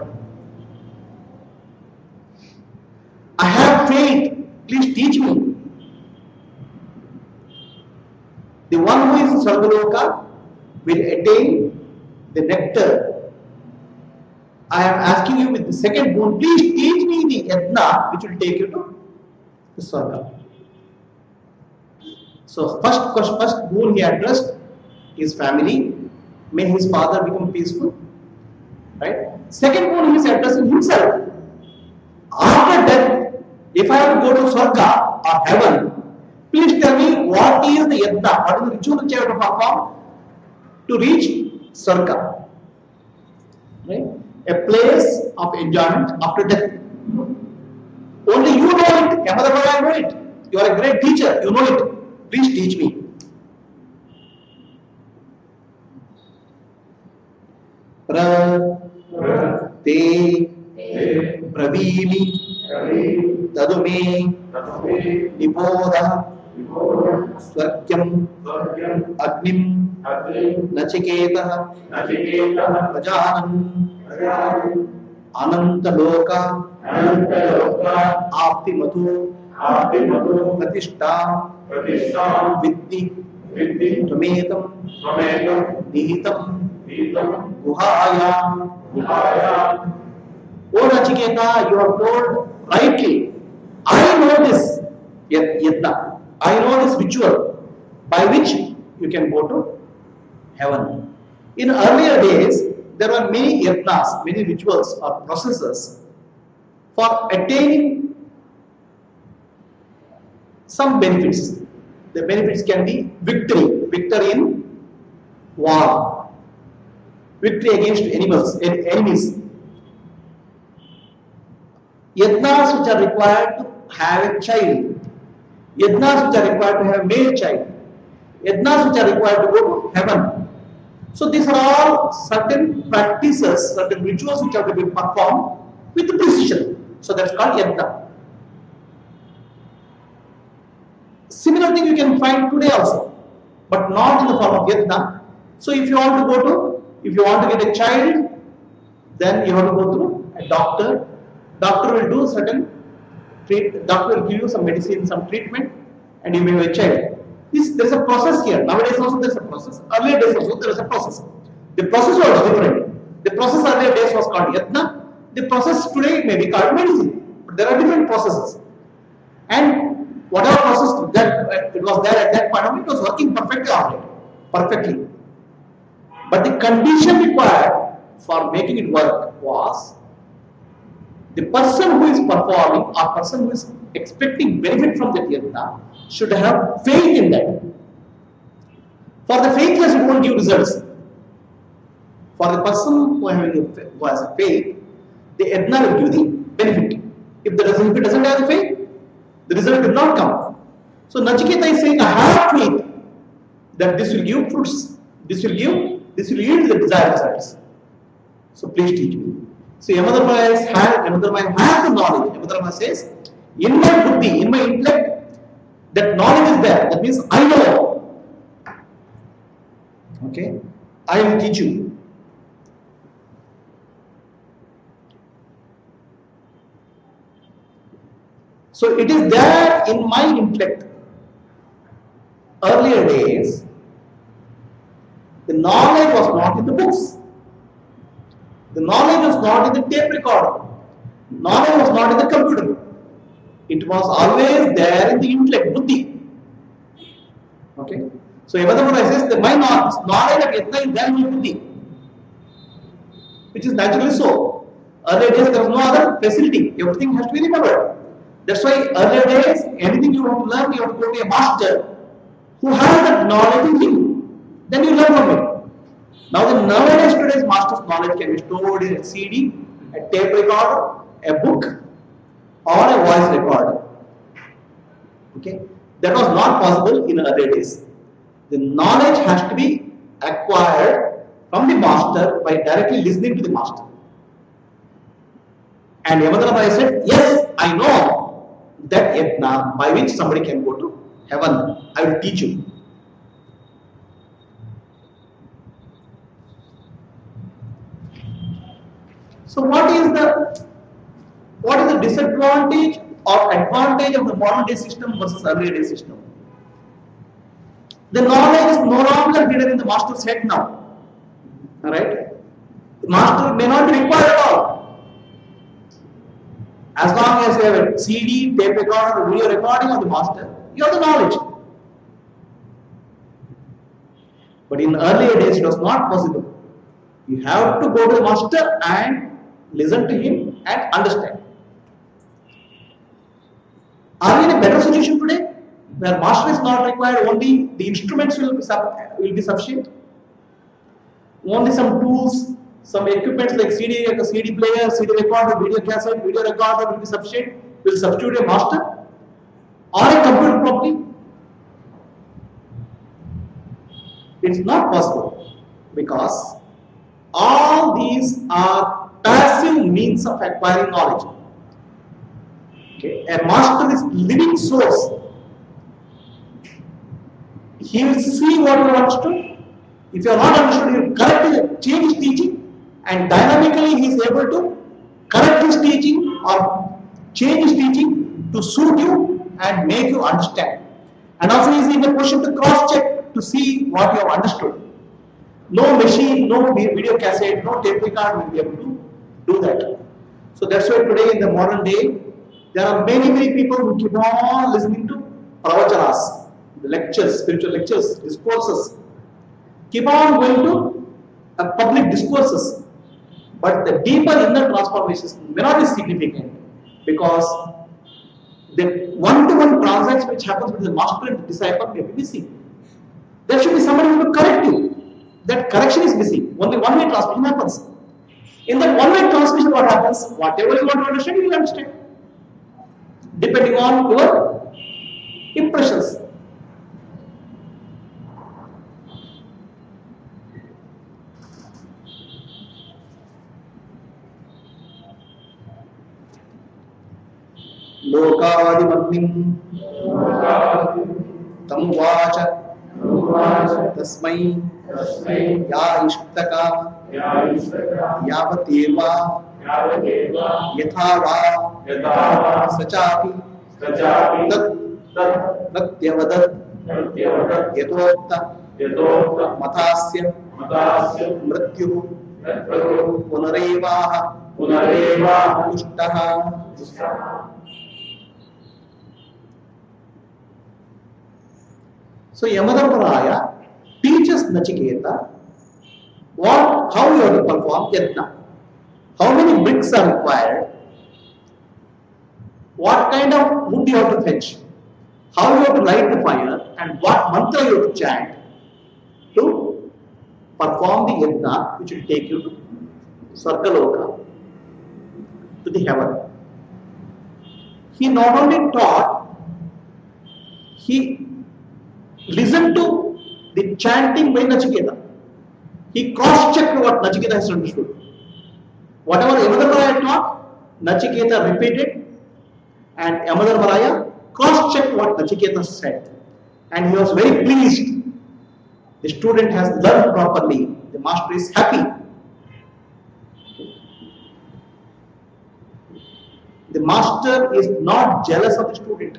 I have faith, please teach me. The one who is in Swargaloka will attain the nectar I am asking you with the second boon, please teach me the yatna which will take you to the Swarga. So first boon he addressed his family, may his father become peaceful. Right? Second boon he is addressing himself. After death, if I have to go to Swarga or heaven, please tell me what is the yatna, what is the ritual which I have to perform to reach Swarga. Right? A place of enjoyment after death. Only you know it. Yamadharma, I know it. You are a great teacher. You know it. Please teach me. Te Bravimi Tadume Niboda Swargyam Agnim Nachiketa Prajanam Anantaloka Aptimatu Pratishta Viddi Tvametam Nihitam Guhayam. O Nachiketa, you have told rightly. I know this yatna. I know this ritual by which you can go to heaven. In earlier days, there were many yatnas, many rituals or processes for attaining some benefits. The benefits can be victory in war, victory against enemies. Yatnas which are required to have a child, yatnas which are required to have a male child, yatnas which are required to go to heaven. So these are all certain practices, certain rituals which have to be performed with precision. So that's called yatna. Similar thing you can find today also, but not in the form of yatna. So if you want to get a child, then you have to go through a doctor. Doctor will do certain doctor will give you some medicine, some treatment, and you may have a child. There is a process here. Nowadays also there is a process. Earlier days also there is a process. The process was different. The process earlier days was called yatna. The process today may be called medicine. But there are different processes. And whatever process that it was there at that point of time, it was working perfectly alright. Perfectly. But the condition required for making it work was the person who is performing or person who is expecting benefit from that yatna should have faith in that. For the faithless, it won't give results. For the person who has a faith, the yatna will give the benefit. If it doesn't have the faith, the result will not come. So Nachiketa is saying, I have faith that this will give fruits. This will yield the desired results. So please teach me. So Yamadharma has the knowledge. Yamadharma says, in my buddhi, in my intellect, that knowledge is there. That means I know. Okay? I will teach you. So it is there in my intellect. Earlier days, the knowledge was not in the books. The knowledge was not in the tape recorder. Knowledge was not in the computer. It was always there in the intellect, buddhi. Okay? So Yamadharma says that my knowledge of yatna is there in my buddhi. Which is naturally so. Earlier days there was no other facility. Everything has to be remembered. That's why earlier days, anything you want to learn, you have to go to a master who has that knowledge in him. Then you learn from him. Now the nowadays today's master's knowledge can be stored in a CD, a tape recorder, a book, or a voice recorder. Okay? That was not possible in earlier days. The knowledge has to be acquired from the master by directly listening to the master. And Yamadharma said, yes, I know that yatna by which somebody can go to heaven. I will teach you. So what is the disadvantage or advantage of the modern day system versus earlier day system? The knowledge is no longer hidden in the master's head now. Alright? The master may not be required at all. As long as you have a CD, tape recorder, or video recording of the master, you have the knowledge. But in earlier days, it was not possible. You have to go to the master and listen to him and understand. Are we in a better situation today, where master is not required, only the instruments will be sufficient? Only some tools, some equipments like CD, like a CD player, CD recorder, video cassette, video recorder will be sufficient, will substitute a master or a computer properly? It's not possible, because all these are passive means of acquiring knowledge. Okay. A master is living source. He will see what you understood. If you are not understood, he will correct, change his teaching, and dynamically he is able to correct his teaching or change his teaching to suit you and make you understand. And also he is in a position to cross-check to see what you have understood. No machine, no video cassette, no tape recorder will be able to do that. So that's why today in the modern day, there are many people who keep on listening to pravachananas, the lectures, spiritual lectures, discourses. Keep on going to public discourses. But the deeper inner transformations may not be significant, because the one-to-one transaction which happens between the master and the disciple may be missing. There should be somebody who will correct you. That correction is missing. Only one-way transmission happens. In that one-way transmission, what happens? Whatever you want to understand, you will understand, depending on your impressions. Lokavadimagnim tamuvacha tasmai ya ishtaka yavateva yathava sachapi tat pratyavadat yatokta matasya mrityu punarevaha pushtaha. So Yamadharmaraya teaches Nachiketa how you have to perform yajna, how many bricks are required, what kind of wood you have to fetch, how you have to light the fire, and what mantra you have to chant to perform the yajna which will take you to Sargaloka, to the heaven. He not only taught, he listened to the chanting by Nachiketa. He cross-checked what Nachiketa has understood. Whatever Yamadharmaraya taught, Nachiketa repeated, and Yamadharmaraya cross-checked what Nachiketa said. And he was very pleased. The student has learned properly. The master is happy. The master is not jealous of the student.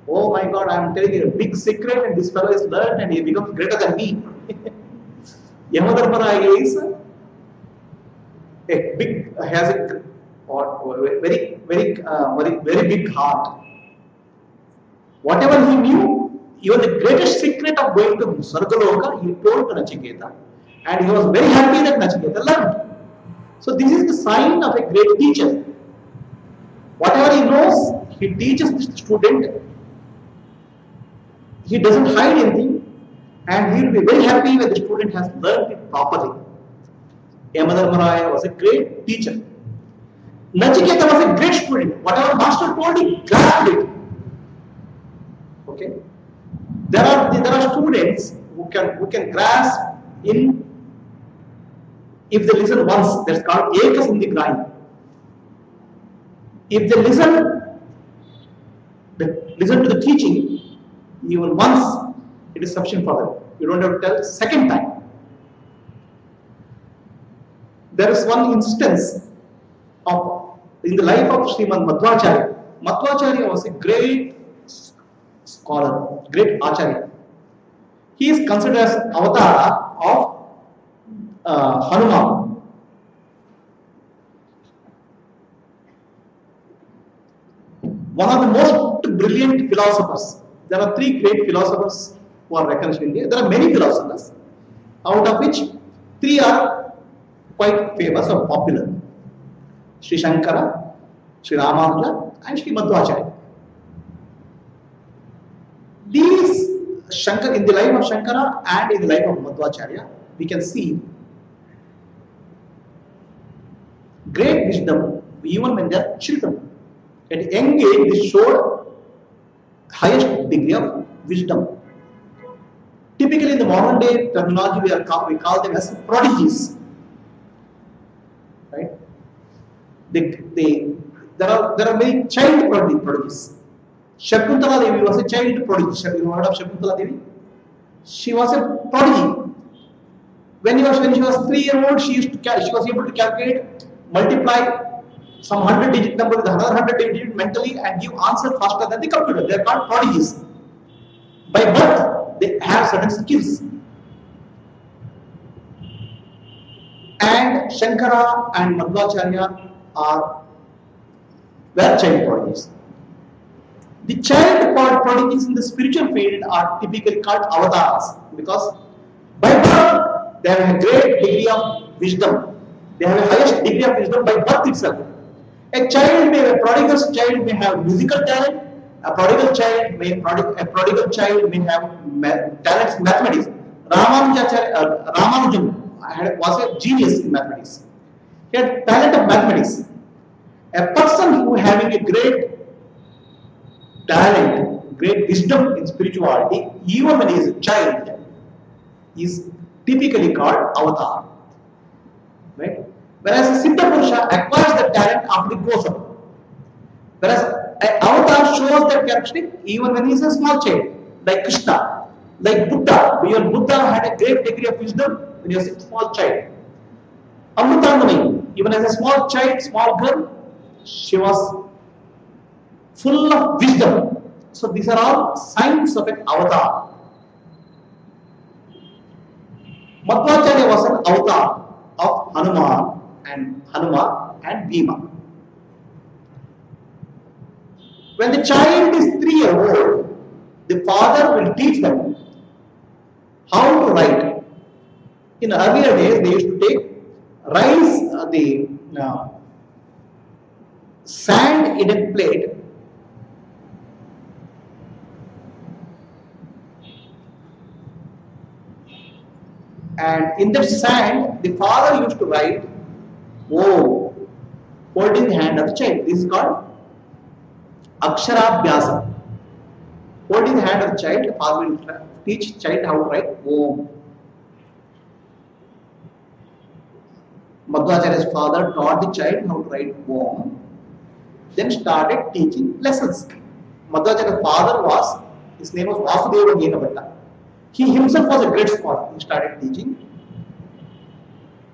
Oh my God, I am telling you a big secret, and this fellow is learned and he becomes greater than me. Yamadharmaraya is has a very big heart. Whatever he knew, even the greatest secret of going to Sargaloka, he told to Nachiketa, and he was very happy that Nachiketa learned. So this is the sign of a great teacher. Whatever he knows, he teaches the student. He doesn't hide anything, and he will be very happy when the student has learned it properly. Yamadharmaraya was a great teacher. Nachiketa was a great student. Whatever master told him, grasped it. Okay. There are students who can grasp in, if they listen once, that's called ekas in the grind. If they listen to the teaching, even once, it is sufficient for them. You don't have to tell second time. There is one instance in the life of Srimad Madhvacharya. Madhvacharya was a great scholar, great acharya. He is considered as avatar of Hanuman. one of the most brilliant philosophers. There are three great philosophers who are recognized in India. There are many philosophers, out of which three are quite famous or popular: Sri Shankara, Sri Ramanuja, and Sri Madhvacharya. These in the life of Shankara and in the life of Madhvacharya, we can see great wisdom even when they are children. At young age, they showed highest degree of wisdom. Typically, in the modern day terminology, we call them as prodigies. Right? There are many child prodigies. Shakuntala Devi was a child prodigy. You heard of Shakuntala Devi? She was a prodigy. When she was 3 years old, she was able to calculate, multiply some 100-digit number with another 100-digit mentally and give answer faster than the computer. They are called prodigies. By birth, they have certain skills. And Shankara and Madhvacharya were child prodigies. The child prodigies in the spiritual field are typically called avatars because by birth they have a great degree of wisdom. They have a highest degree of wisdom by birth itself. A prodigal child may have musical talent. A prodigal child may have talents in mathematics. Ramanujan was a genius in mathematics. He had talent of mathematics. A person who having a great talent, great wisdom in spirituality, even when he is a child, is typically called avatar. Right? Whereas a Siddha Purusha acquires the talent after he grows up. Whereas an avatar shows that characteristic even when he is a small child, like Krishna, like Buddha. Even Buddha had a great degree of wisdom when he was a small child. Amritandamai, even as a small child, small girl, she was full of wisdom. So these are all signs of an avatar. Madhvacharya was an avatar of Hanuman and Bhima. When the child is 3 years old, the father will teach them how to write. In earlier days, they used to take sand in a plate and in that sand, the father used to write Om, holding the hand of the child. This is called Aksharabhyasa. Holding the hand of the child, the father will teach child how to write Om. Madhvacharya's father taught the child how to write Om, then started teaching lessons. Madhvacharya's father his name was Vasudeva Yenabhatta. He himself was a great scholar. He started teaching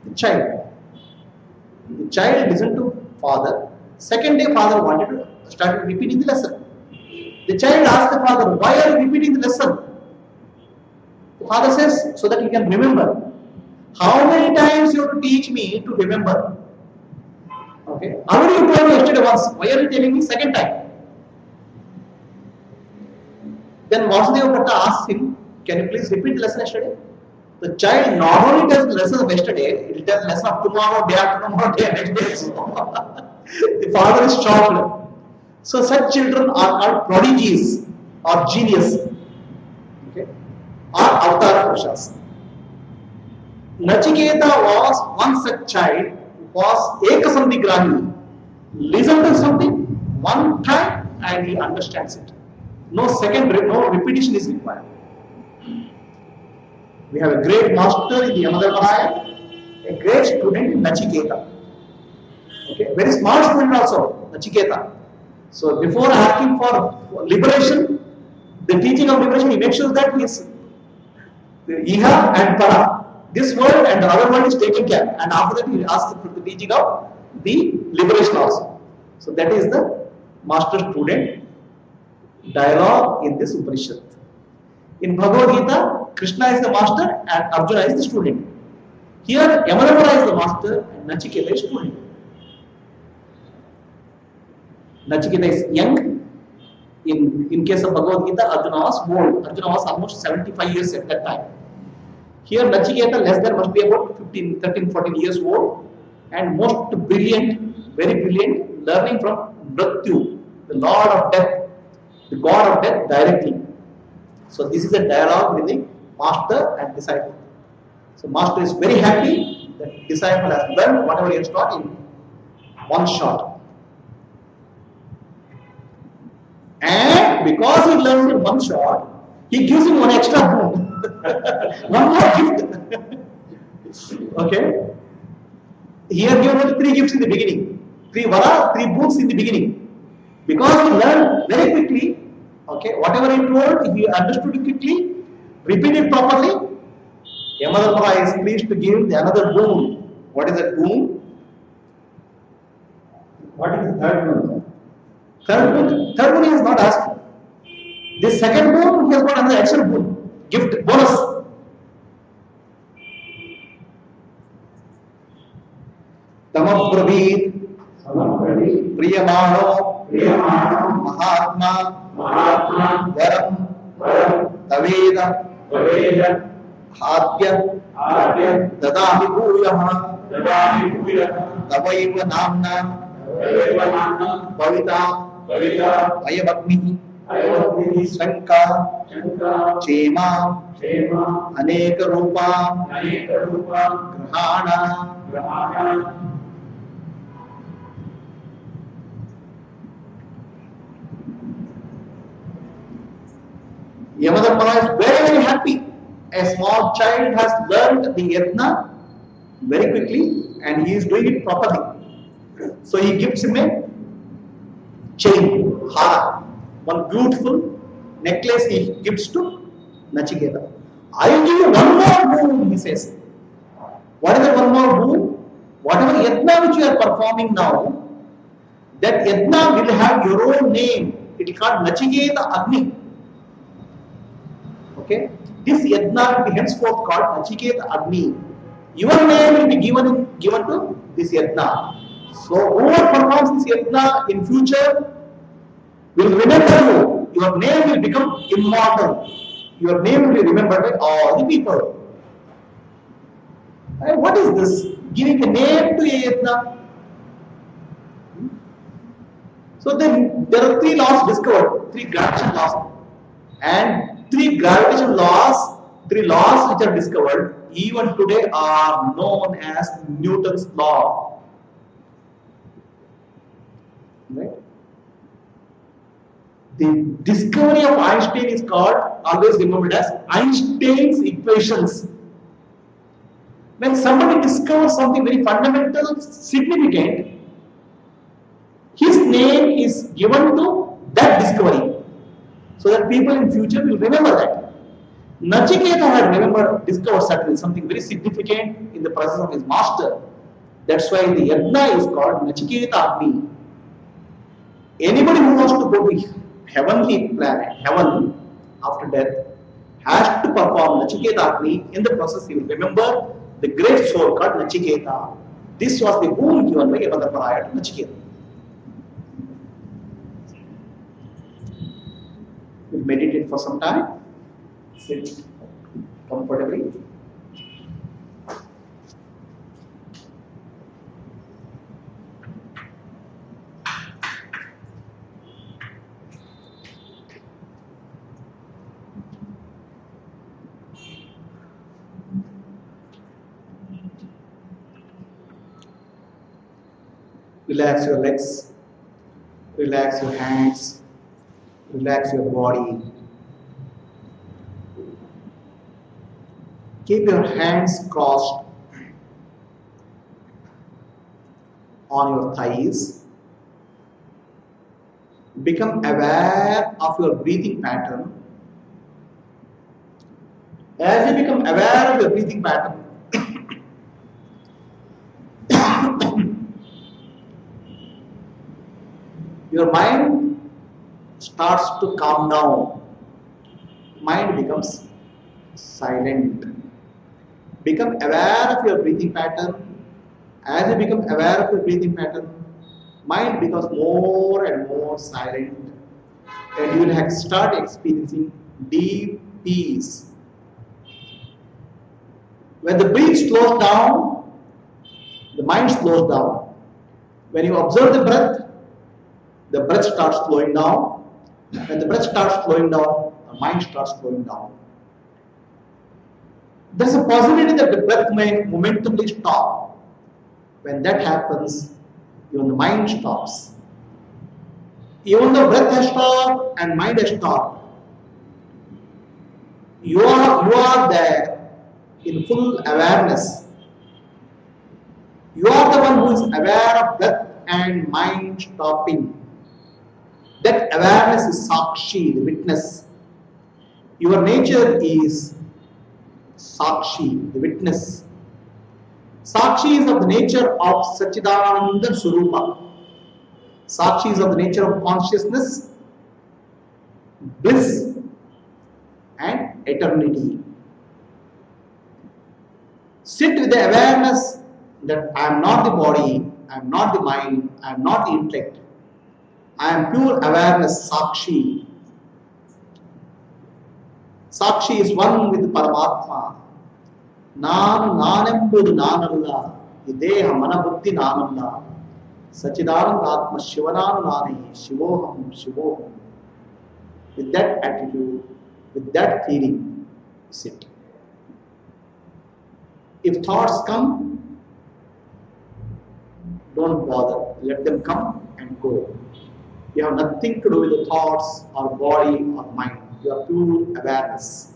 the child. The child listened to father. Second day, father wanted to start repeating the lesson. The child asked the father, "Why are you repeating the lesson?" The father says, "So that you can remember." How many times you have to teach me to remember? Okay. Already you told me yesterday once. Why are you telling me second time? Then Vasudeva Bhatta asked him, "Can you please repeat the lesson yesterday?" The child not only tells the lesson of yesterday, it will tell the lesson of tomorrow, day after tomorrow, day next day. The father is shocked. So such children are called prodigies or genius. Okay? Or avatar purushas. Nachiketa was once a child who was ekasandigrahi. Listen to something one time and he understands it. No repetition is required. We have a great master in the Yamadharmaraya, a great student in Nachiketa. Okay, very smart student also, Nachiketa. So before asking for liberation, the teaching of liberation, he makes sure that his Iha and Para, this world and the other world is taken care. And after that, he asks for the teaching of the liberation also. So that is the master-student dialogue in this Upanishad. In Bhagavad Gita, Krishna is the master and Arjuna is the student. Here, Yamadharmara is the master and Nachiketa is student. Nachiketa is young In case of Bhagavad Gita, Arjuna was old. Arjuna was almost 75 years at that time. Here Nachiketa less than must be about 15, 13, 14 years old and most brilliant, very brilliant, learning from Mrityu, the Lord of Death, the God of Death directly. So this is a dialogue between master and disciple. So master is very happy that disciple has learned whatever he has taught in one shot. And because he learns in one shot, he gives him one extra boon. One more gift. Okay? Here given only 3 gifts in the beginning. 3 vara, 3 boons in the beginning. Because he learned very quickly, okay, whatever he told, he understood it quickly, repeated properly. Yamadharma is pleased to give the another boon. What is that boon? What is the third one? Third boon he has not asked. This second boon he has got another extra boon, gift, bonus. Tamabrabit, Priyamano, Mahatma, Varam, Taveda, Adya, Dadami Bhuyah, Tavaiva Namna, Bhavita, Ayavagni, Sanka, Chema, Aneka Rupa, Grahana. Yamadharma is very happy. A small child has learned the yajna very quickly and he is doing it properly. So he gives him a chain, hara, one beautiful necklace he gives to Nachiketa. I will give you one more boon, he says. What is the one more boon? Whatever yajna which you are performing now, that yajna will have your own name. It is called Nachiketa Agni. Okay? This yajna will be henceforth called Nachiketa Agni. Your name will be given to this yajna. So whoever performs this yajna in future will remember you. Your name will become immortal. Your name will be remembered by all the people. And what is this? Giving a name to a yajna. So then there are 3 laws discovered, 3 gravitation laws. And 3 gravitation laws, 3 laws which are discovered, even today are known as Newton's law. Right? The discovery of Einstein is called, always remembered as Einstein's equations. When somebody discovers something very fundamental, significant, his name is given to that discovery, so that people in future will remember that. Nachiketa had discovered something very significant in the presence of his master. That's why the yajna is called Nachiketa Agni. Anybody who wants to go to heavenly planet, heaven after death, has to perform Nachiketa Agni. In the process, he will remember the great soul called Nachiketa. This was the boon given by Yamadharma to Nachiketa. We'll meditate for some time. Sit comfortably. Relax your legs, relax your hands, relax your body. Keep your hands crossed on your thighs. Become aware of your breathing pattern. As you become aware of your breathing pattern, your mind starts to calm down. Mind becomes silent. Become aware of your breathing pattern. As you become aware of your breathing pattern, mind becomes more and more silent. and you will start experiencing deep peace. When the breath slows down, the mind slows down. When you observe the breath starts slowing down. When the breath starts slowing down, the mind starts slowing down. There is a possibility that the breath may momentarily stop. When that happens, even the mind stops. Even the breath has stopped and mind has stopped. You are there in full awareness. You are the one who is aware of breath and mind stopping. That awareness is Sakshi, the witness. Your nature is Sakshi, the witness. Sakshi is of the nature of Satchidananda Swarupa. Sakshi is of the nature of consciousness, bliss, and eternity. Sit with the awareness that I am not the body, I am not the mind, I am not the intellect. I am pure awareness, Sakshi. Sakshi is one with Paramatma. Nanembud Nanalla, Ideha Manabuddhi Nanalla, Sachidananda Atma Shivananu Nani, Shivoham, Shivoham. With that attitude, with that feeling, sit. If thoughts come, don't bother. Let them come and go. You have nothing to do with the thoughts or body or mind. You are pure awareness.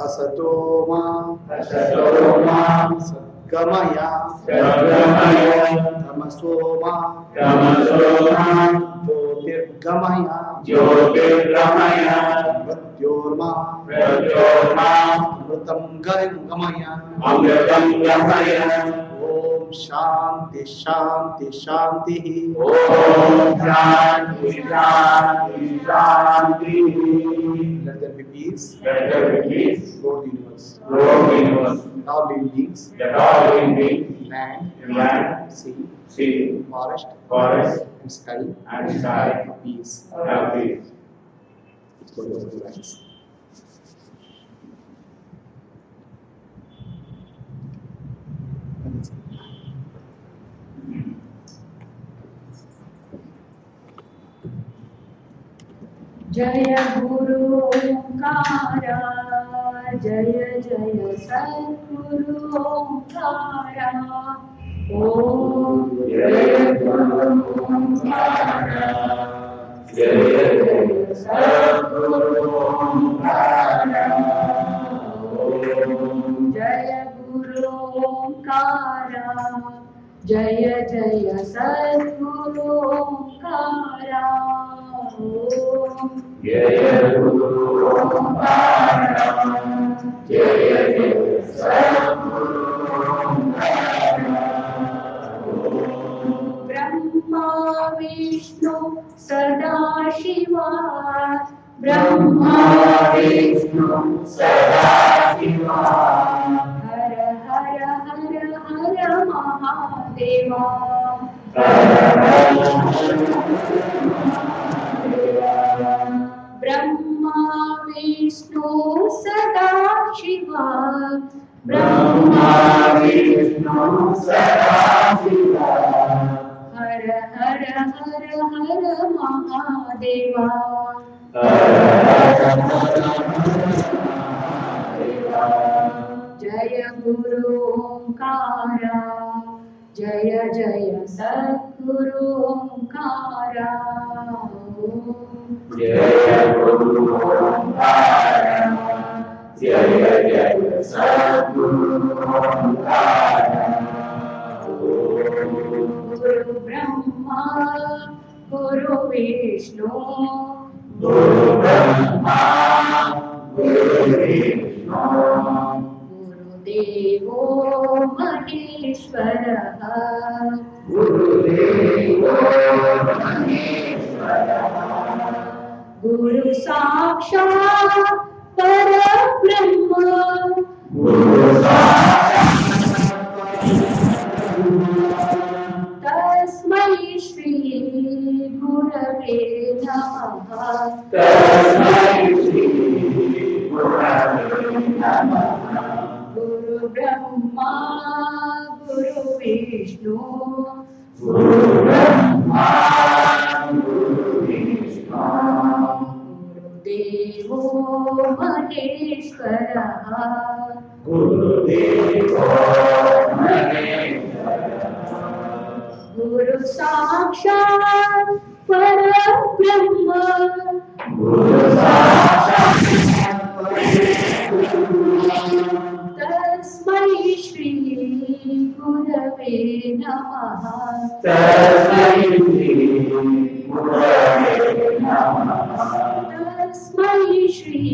Asatoma, Satgamaya, Tamasoma, ज्योतिर्गमय ज्योतिर्गमय मृत्योर्मा अमृतं गमय अमृतं गमय ओम शांति शांति शांति ओम शांति शांति शांति let there be peace let there be peace throughout the universe all living beings that all living beings land sea forest and sky have peace Close your eyes. जय गुरु ओंकारा जय जय सद्गुरु ओंकारा ओम जय गुरु ओंकारा जय जय सद्गुरु ओंकारा ओम जय गुरु ओंकारा जय जय सद्गुरु ओंकारा ओम जय गुरु ओंकारा जय जय सद्गुरु ओंकारा ब्रह्मा विष्णु सदाशिवा ब्रह्मा विष्णु सदाशिवा हर हर हर हर महादेवा ब्रह्मा विष्णु सदाशिवा ब्रह्मा विष्णु सदाशिवा हर हर हर हर महादेवा जय गुरु ओंकारा जय जय सद्गुरु ओंकारा जय गुरु ओंकारा जय जय सद्गुरु ओंकारा गुरु ब्रह्मा गुरु विष्णु गुरु ब्रह्मा गुरु विष्णु गुरुदेवो महेश्वरः गुरुदेवो महेश्वरः गुरु साक्षात् परब्रह्म गुरु तस्मै श्री गुरवे नमः तस्मै श्री गुरवे नमः गुरु ब्रह्मा गुरु विष्णु गुरु ब्रह्मा गुरु विष्णु गुरुदेवो महेश्वरः गुरुदेवो महेश्वरः गुरु साक्षात् परब्रह्म गुरु साक्षात् तस्मै श्री गुरवे नमः तस्मै श्री गुरवे नमः तस्मै श्री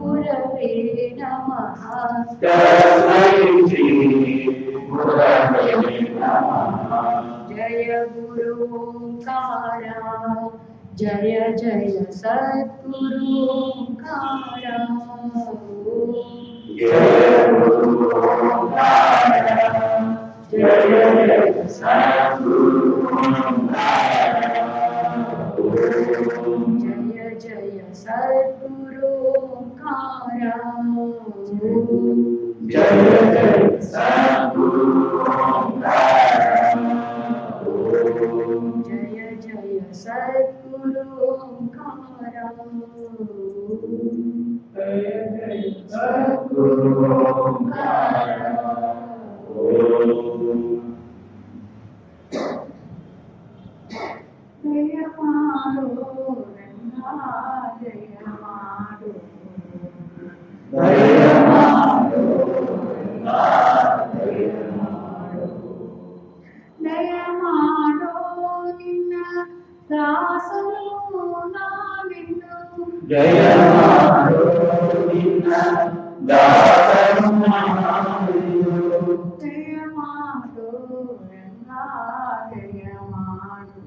गुरवे नमः तस्मै श्री गुरवे नमः जय गुरु ओंकारा जय जय सद्गुरु ओंकारा जय गुरु ओंकारा जय जय सद्गुरु ओंकारा जय जय सद्गुरु ओंकारा जय जय सद्गुरु ओंकारा जय जय सद्गुरु ओंकारा जय जय सद्गुरु ओंकारा जय मारो रंगा जय मारो जय मारो जय मारो निನ್ನ ದಾಸನು ನಾವಿಂದು ಜಯ ಮಾಡು ನಿನ್ನ ದಾಸನು ನಾವಿಂದು ಜಯ ಮಾಡು ರಂಗ ಜಯ ಮಾಡು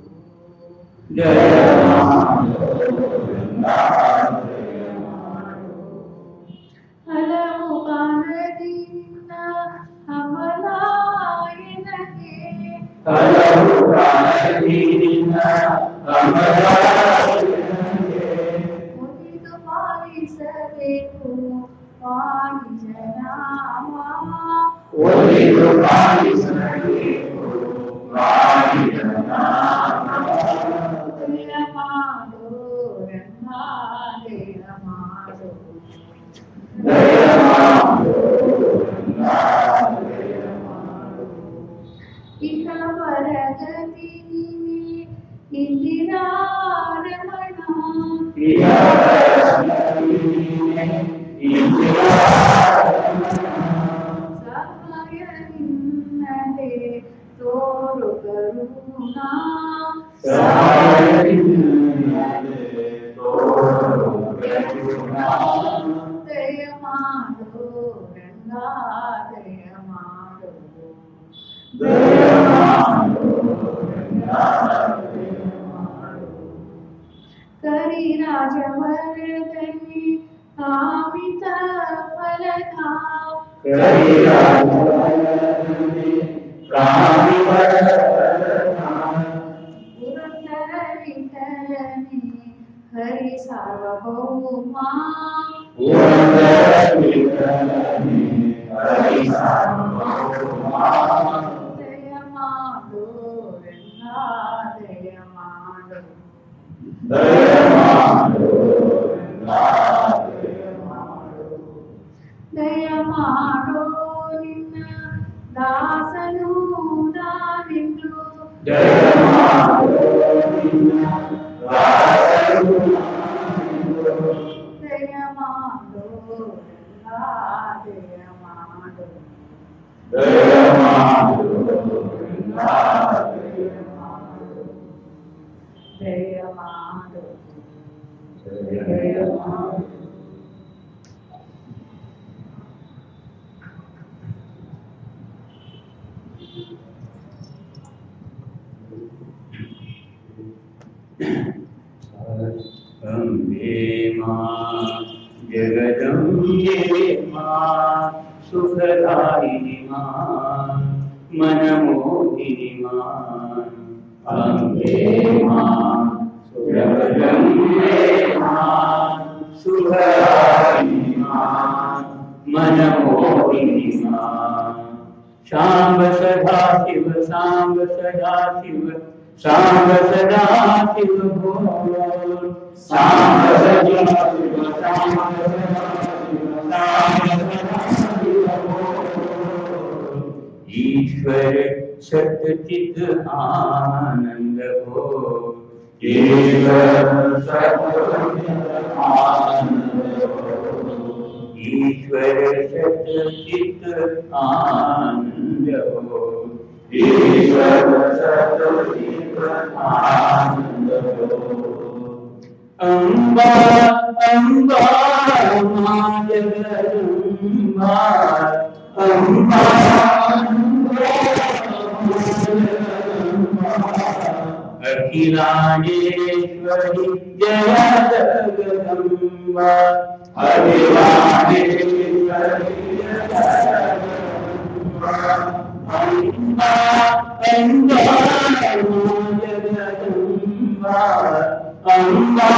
ಜಯ ಮಾಡು ನಿನ್ನ ಜಯ ಮಾಡು ಹಲವು ಕಾಲದಿಂದ ಅಮಲಾಯನಗೆ ಹಲವು ಕಾಲದಿಂದ ಅಮರಾಯನಿಗೆ ಮುಗಿದು ಪಾಲಿಸಬೇಕು ಪಾಲಿಸನಾಮ ಒಲಿದು ಪಾಲಿಸಬೇಕು ಪಾಲಿದ ನಾಮ ಜಯ ಮಾಡು ರಂಗ ಜಯ ಮಾಡು ಜಯ ಮಾಡು ನಿನ್ನ ಜಯ ಮಾಡು ಇಹ ವರಗತಿ ಇಂದಿರಾರಮಣ ಸಹಾಯ ನಿನ್ನದೆ ತೋರು ಕರುಣಾ ಜಯ ಮಾಡು ರಂಗ ಜಯ ಮಾಡು ಕರಿರಾಜವರದಲ್ಲಿ ಕಾಮಿತ ಫಲನಾ ಪುರಂದರ ವಿಠಲನೆ ಹರಿ ಸಾರ್ವಭೌಮ ಜಯ ಮಾಡು ರಂಗ ಜಯ ಮಾಡು ದಯ ಮಾಡೋ ನಿನ್ನ ದಾಸನು ನಾನೆಂದು ಜಯ ಮಾಡೋ ರಂಗ ಜಯ ಮಾಡು ಜಯ ಮಾಡು ಜಯ ಮಾಡು ಅಂಬೆ ಮಾ ಜಗದಂಬೆ ಮಾ ಸುಖದಾಯಿನಿ ಮಾ ಮನಮೋಹಿನಿ ಮಾ ಅಂಬೆ ಮಾ ಜಗದಂಬೆ ಮಾ ಸುಖದಾಯಿನಿ ಮಾ मनमोहिनी शांब सदा शिव शांब सदा शिव शांब सदा शिव बोल शांब सदा शिव शांब सदा शिव शांब सदा शिव बोल ईश्वर सच्चित आनंद हो ईश्वर सच्चित आनंद ईश्वर सच्चित आनंद हो ईश्वर सच्चित आनंद हो अम्बा अम्बा मां जगदम्बा अम्बा अखिलांडेश्वरी जय जगदम्बा अखिलांडेश्वरी अम्बा अम्बा जगदम्बा अम्बा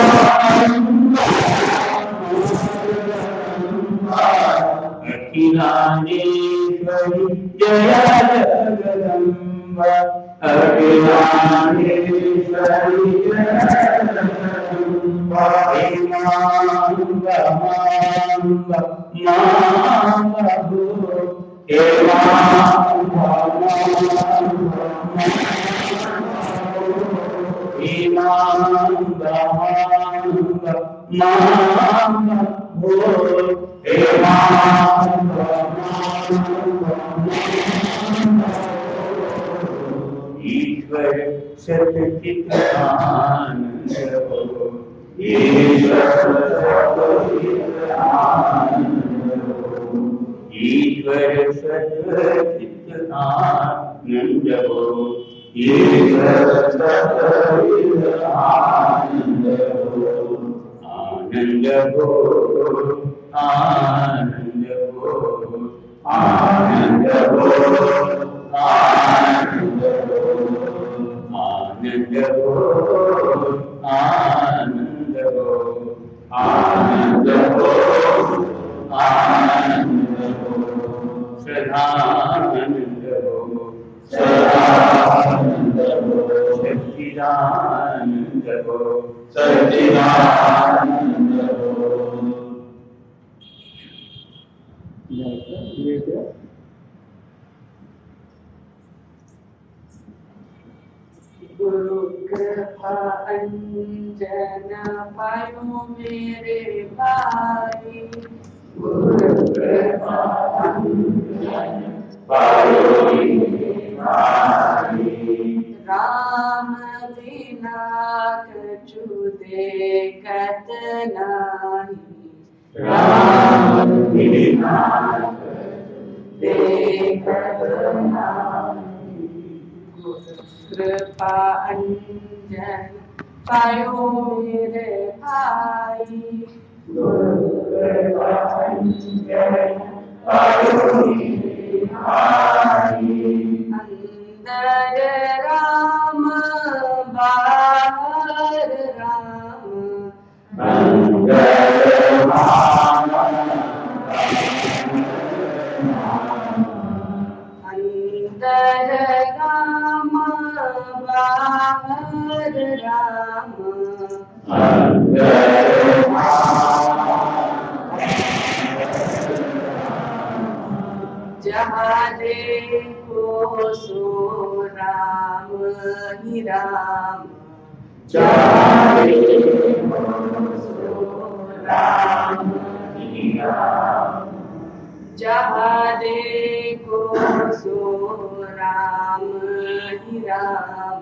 अम्बा अखिलांडेश्वरी जय जगदम्बा अखिलांडेश्वरी जय जगदम्बा ईश्वर ईश्वर सतचित आनंद हो, ईश्वर सतचित आनंद हो, ईश्वर सतचित आनंद हो, ईश्वर सतचित आनंद हो, आनंद हो, आनंद हो, आनंद हो, आनंद हो, आनंद हो, आनंद हो, आनंद हो, आनंद हो, सदानंद हो, सदानंद हो, सच्चिदानंद हो, सच्चिदानंद हो। गुरु कृपा अंजन पायो मेरे भाई, गुरु कृपा अंजन पायो मेरे भाई, राम बिना कछु देखत नाही, राम बिना देखत नाही, कृपा अंजन पायो मेरे भाई, गुरु कृपा अंजन पायो मेरे भाई, अंदर राम बाहर राम, अंदर राम, अंदर राम बाहर राम, अंदर जहाँ देखो सो राम ही राम, चाहे सो राम ही राम, जहाँ देखो सो राम ही राम,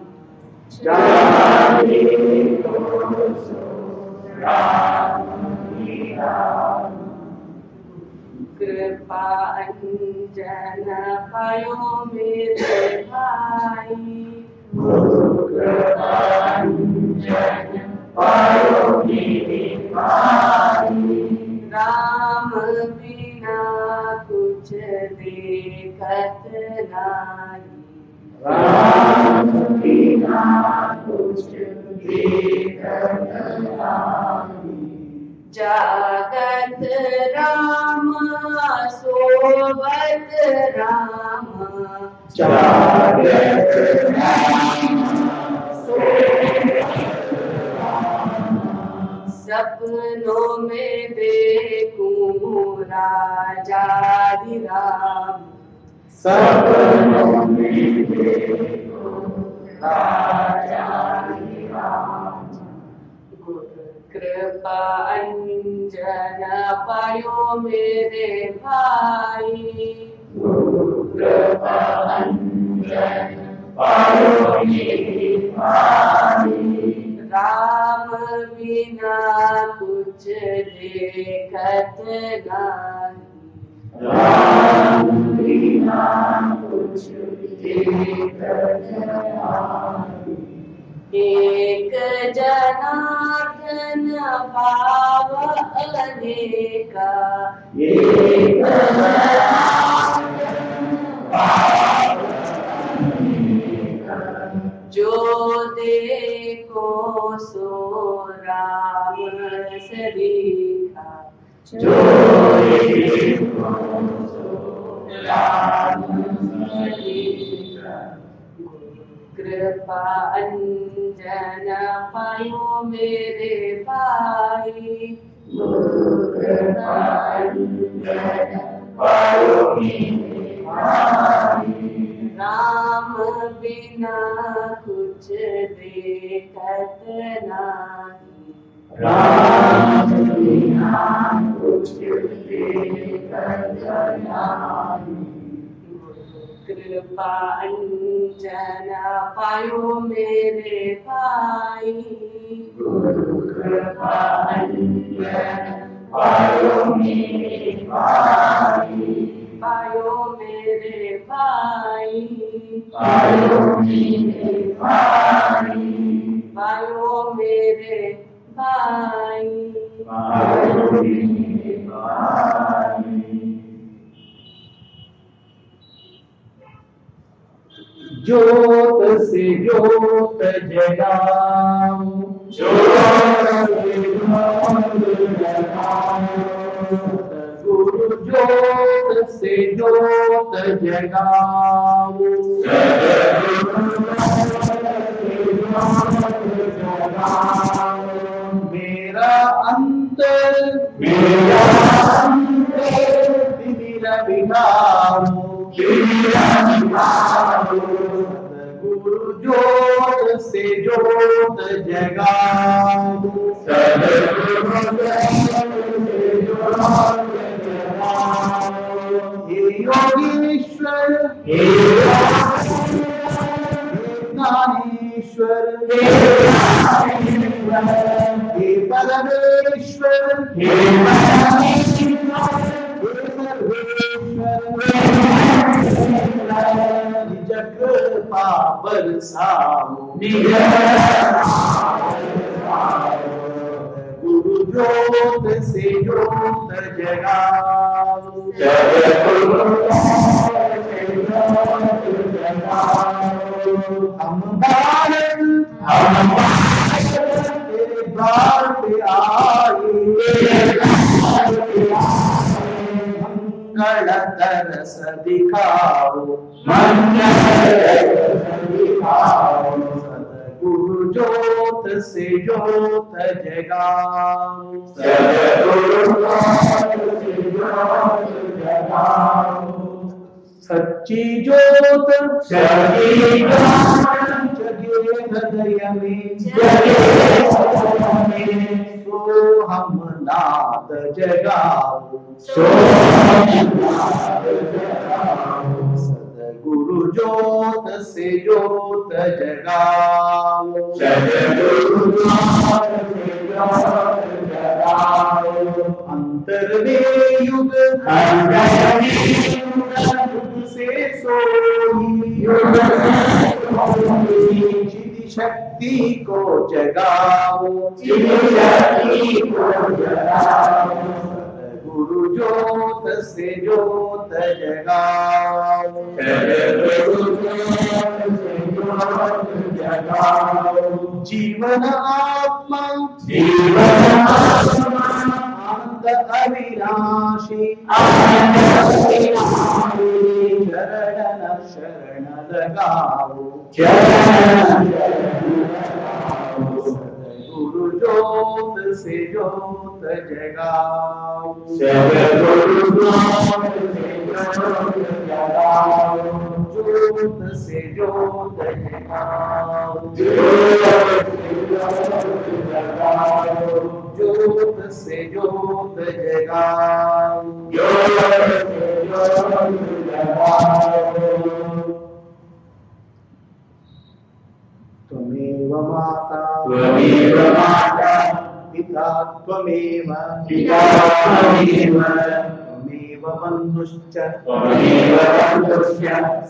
चाहे सो राम ही राम, कृपा अंजन पायो मेरे भाई, गुरु कृपा अंजन पायो मेरे भाई, राम बिना कुछ देखत नाही, राम बिना कुछ देखत नाही, जागत राम सोबत राम, जागत राम सपनों में देखूं राजा दी राम, सपनों में देखो राजा ही राम, कृपा अंजन पायो मेरे भाई, गुरु कृपा अंजन पायो मेरे भाई, राम बिना कुछ देखत नाही, राम बिना कुछ देखत नाही, एक जनार्दन भाव अनेका, एक जो देखो सो राम से दिखा, जो देखो सो राम से दिखा, कृपा अंजन पायो मेरे भाई, गुरु कृपा अंजन पायो मेरे भाई, राम बिना कुछ देखत नाही, राम बिना कुछ देखत नाही, कृपा अंजन पायो मेरे भाई। गुरु कृपा अंजन पायो मेरे भाई। पायो मेरे भाई। पायो मेरे भाई। पायो मेरे भाई। पायो मेरे भाई। ज्योत से ज्योत जगाऊं, ज्योत से ज्योत जगाऊं। गुरु ज्योत से ज्योत जगाऊं। मेरा अंतर तिमिर मिटाऊं। गुरु ज्योत से ज्योत जगाऊं। हे योगीश्वर, हे ज्ञानेश्वर, हे परमेश्वर, हे निज कृपा बरसाओ। गुरु ज्योत से ज्योत जगाओ। हम बालक तेरे द्वार पे आए। मंगल तरस दिखाओ। सद्गुरु ज्योत से ज्योत जगाओ। सच्ची ज्योत जगे हृदय में। सो हम नाद जगाओ। सद्गुरु ज्योत से ज्योत जगाओ। अंतर में युग से सोई चिति शक्ति को जगाओ। गुरु ज्योत से ज्योत जगाओ। जीवन आत्मा आनंद अविनाशी। शरण शरण लगाओ। गुरु ज्योत से ज्योत जगाओ। ज्योत से ज्योत जगाओ। ज्योत से ज्योत जगाओ। त्वमेव माता पिता त्वमेव त्वमेव बन्धुश्च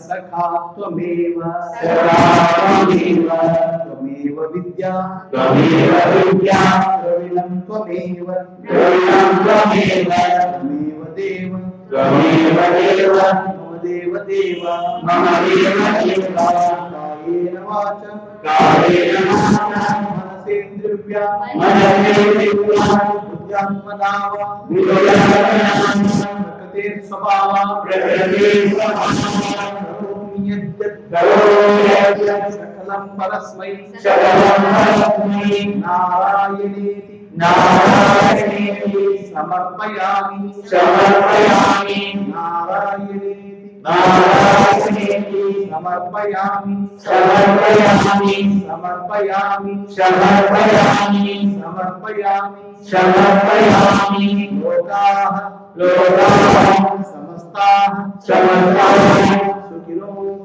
सखा त्वमेव त्वमेव विद्या द्रविणं त्वमेव देव मम देव कायेन वाचा मनसेन्द्रिया बुद्ध्यात्मना वा प्रकृतेः स्वभावः यद्यत् सकलं परस्मै नारायणेति समर्पयामि। नारायणेति समर्पयामि। लोकाः समस्ताः सुखिनो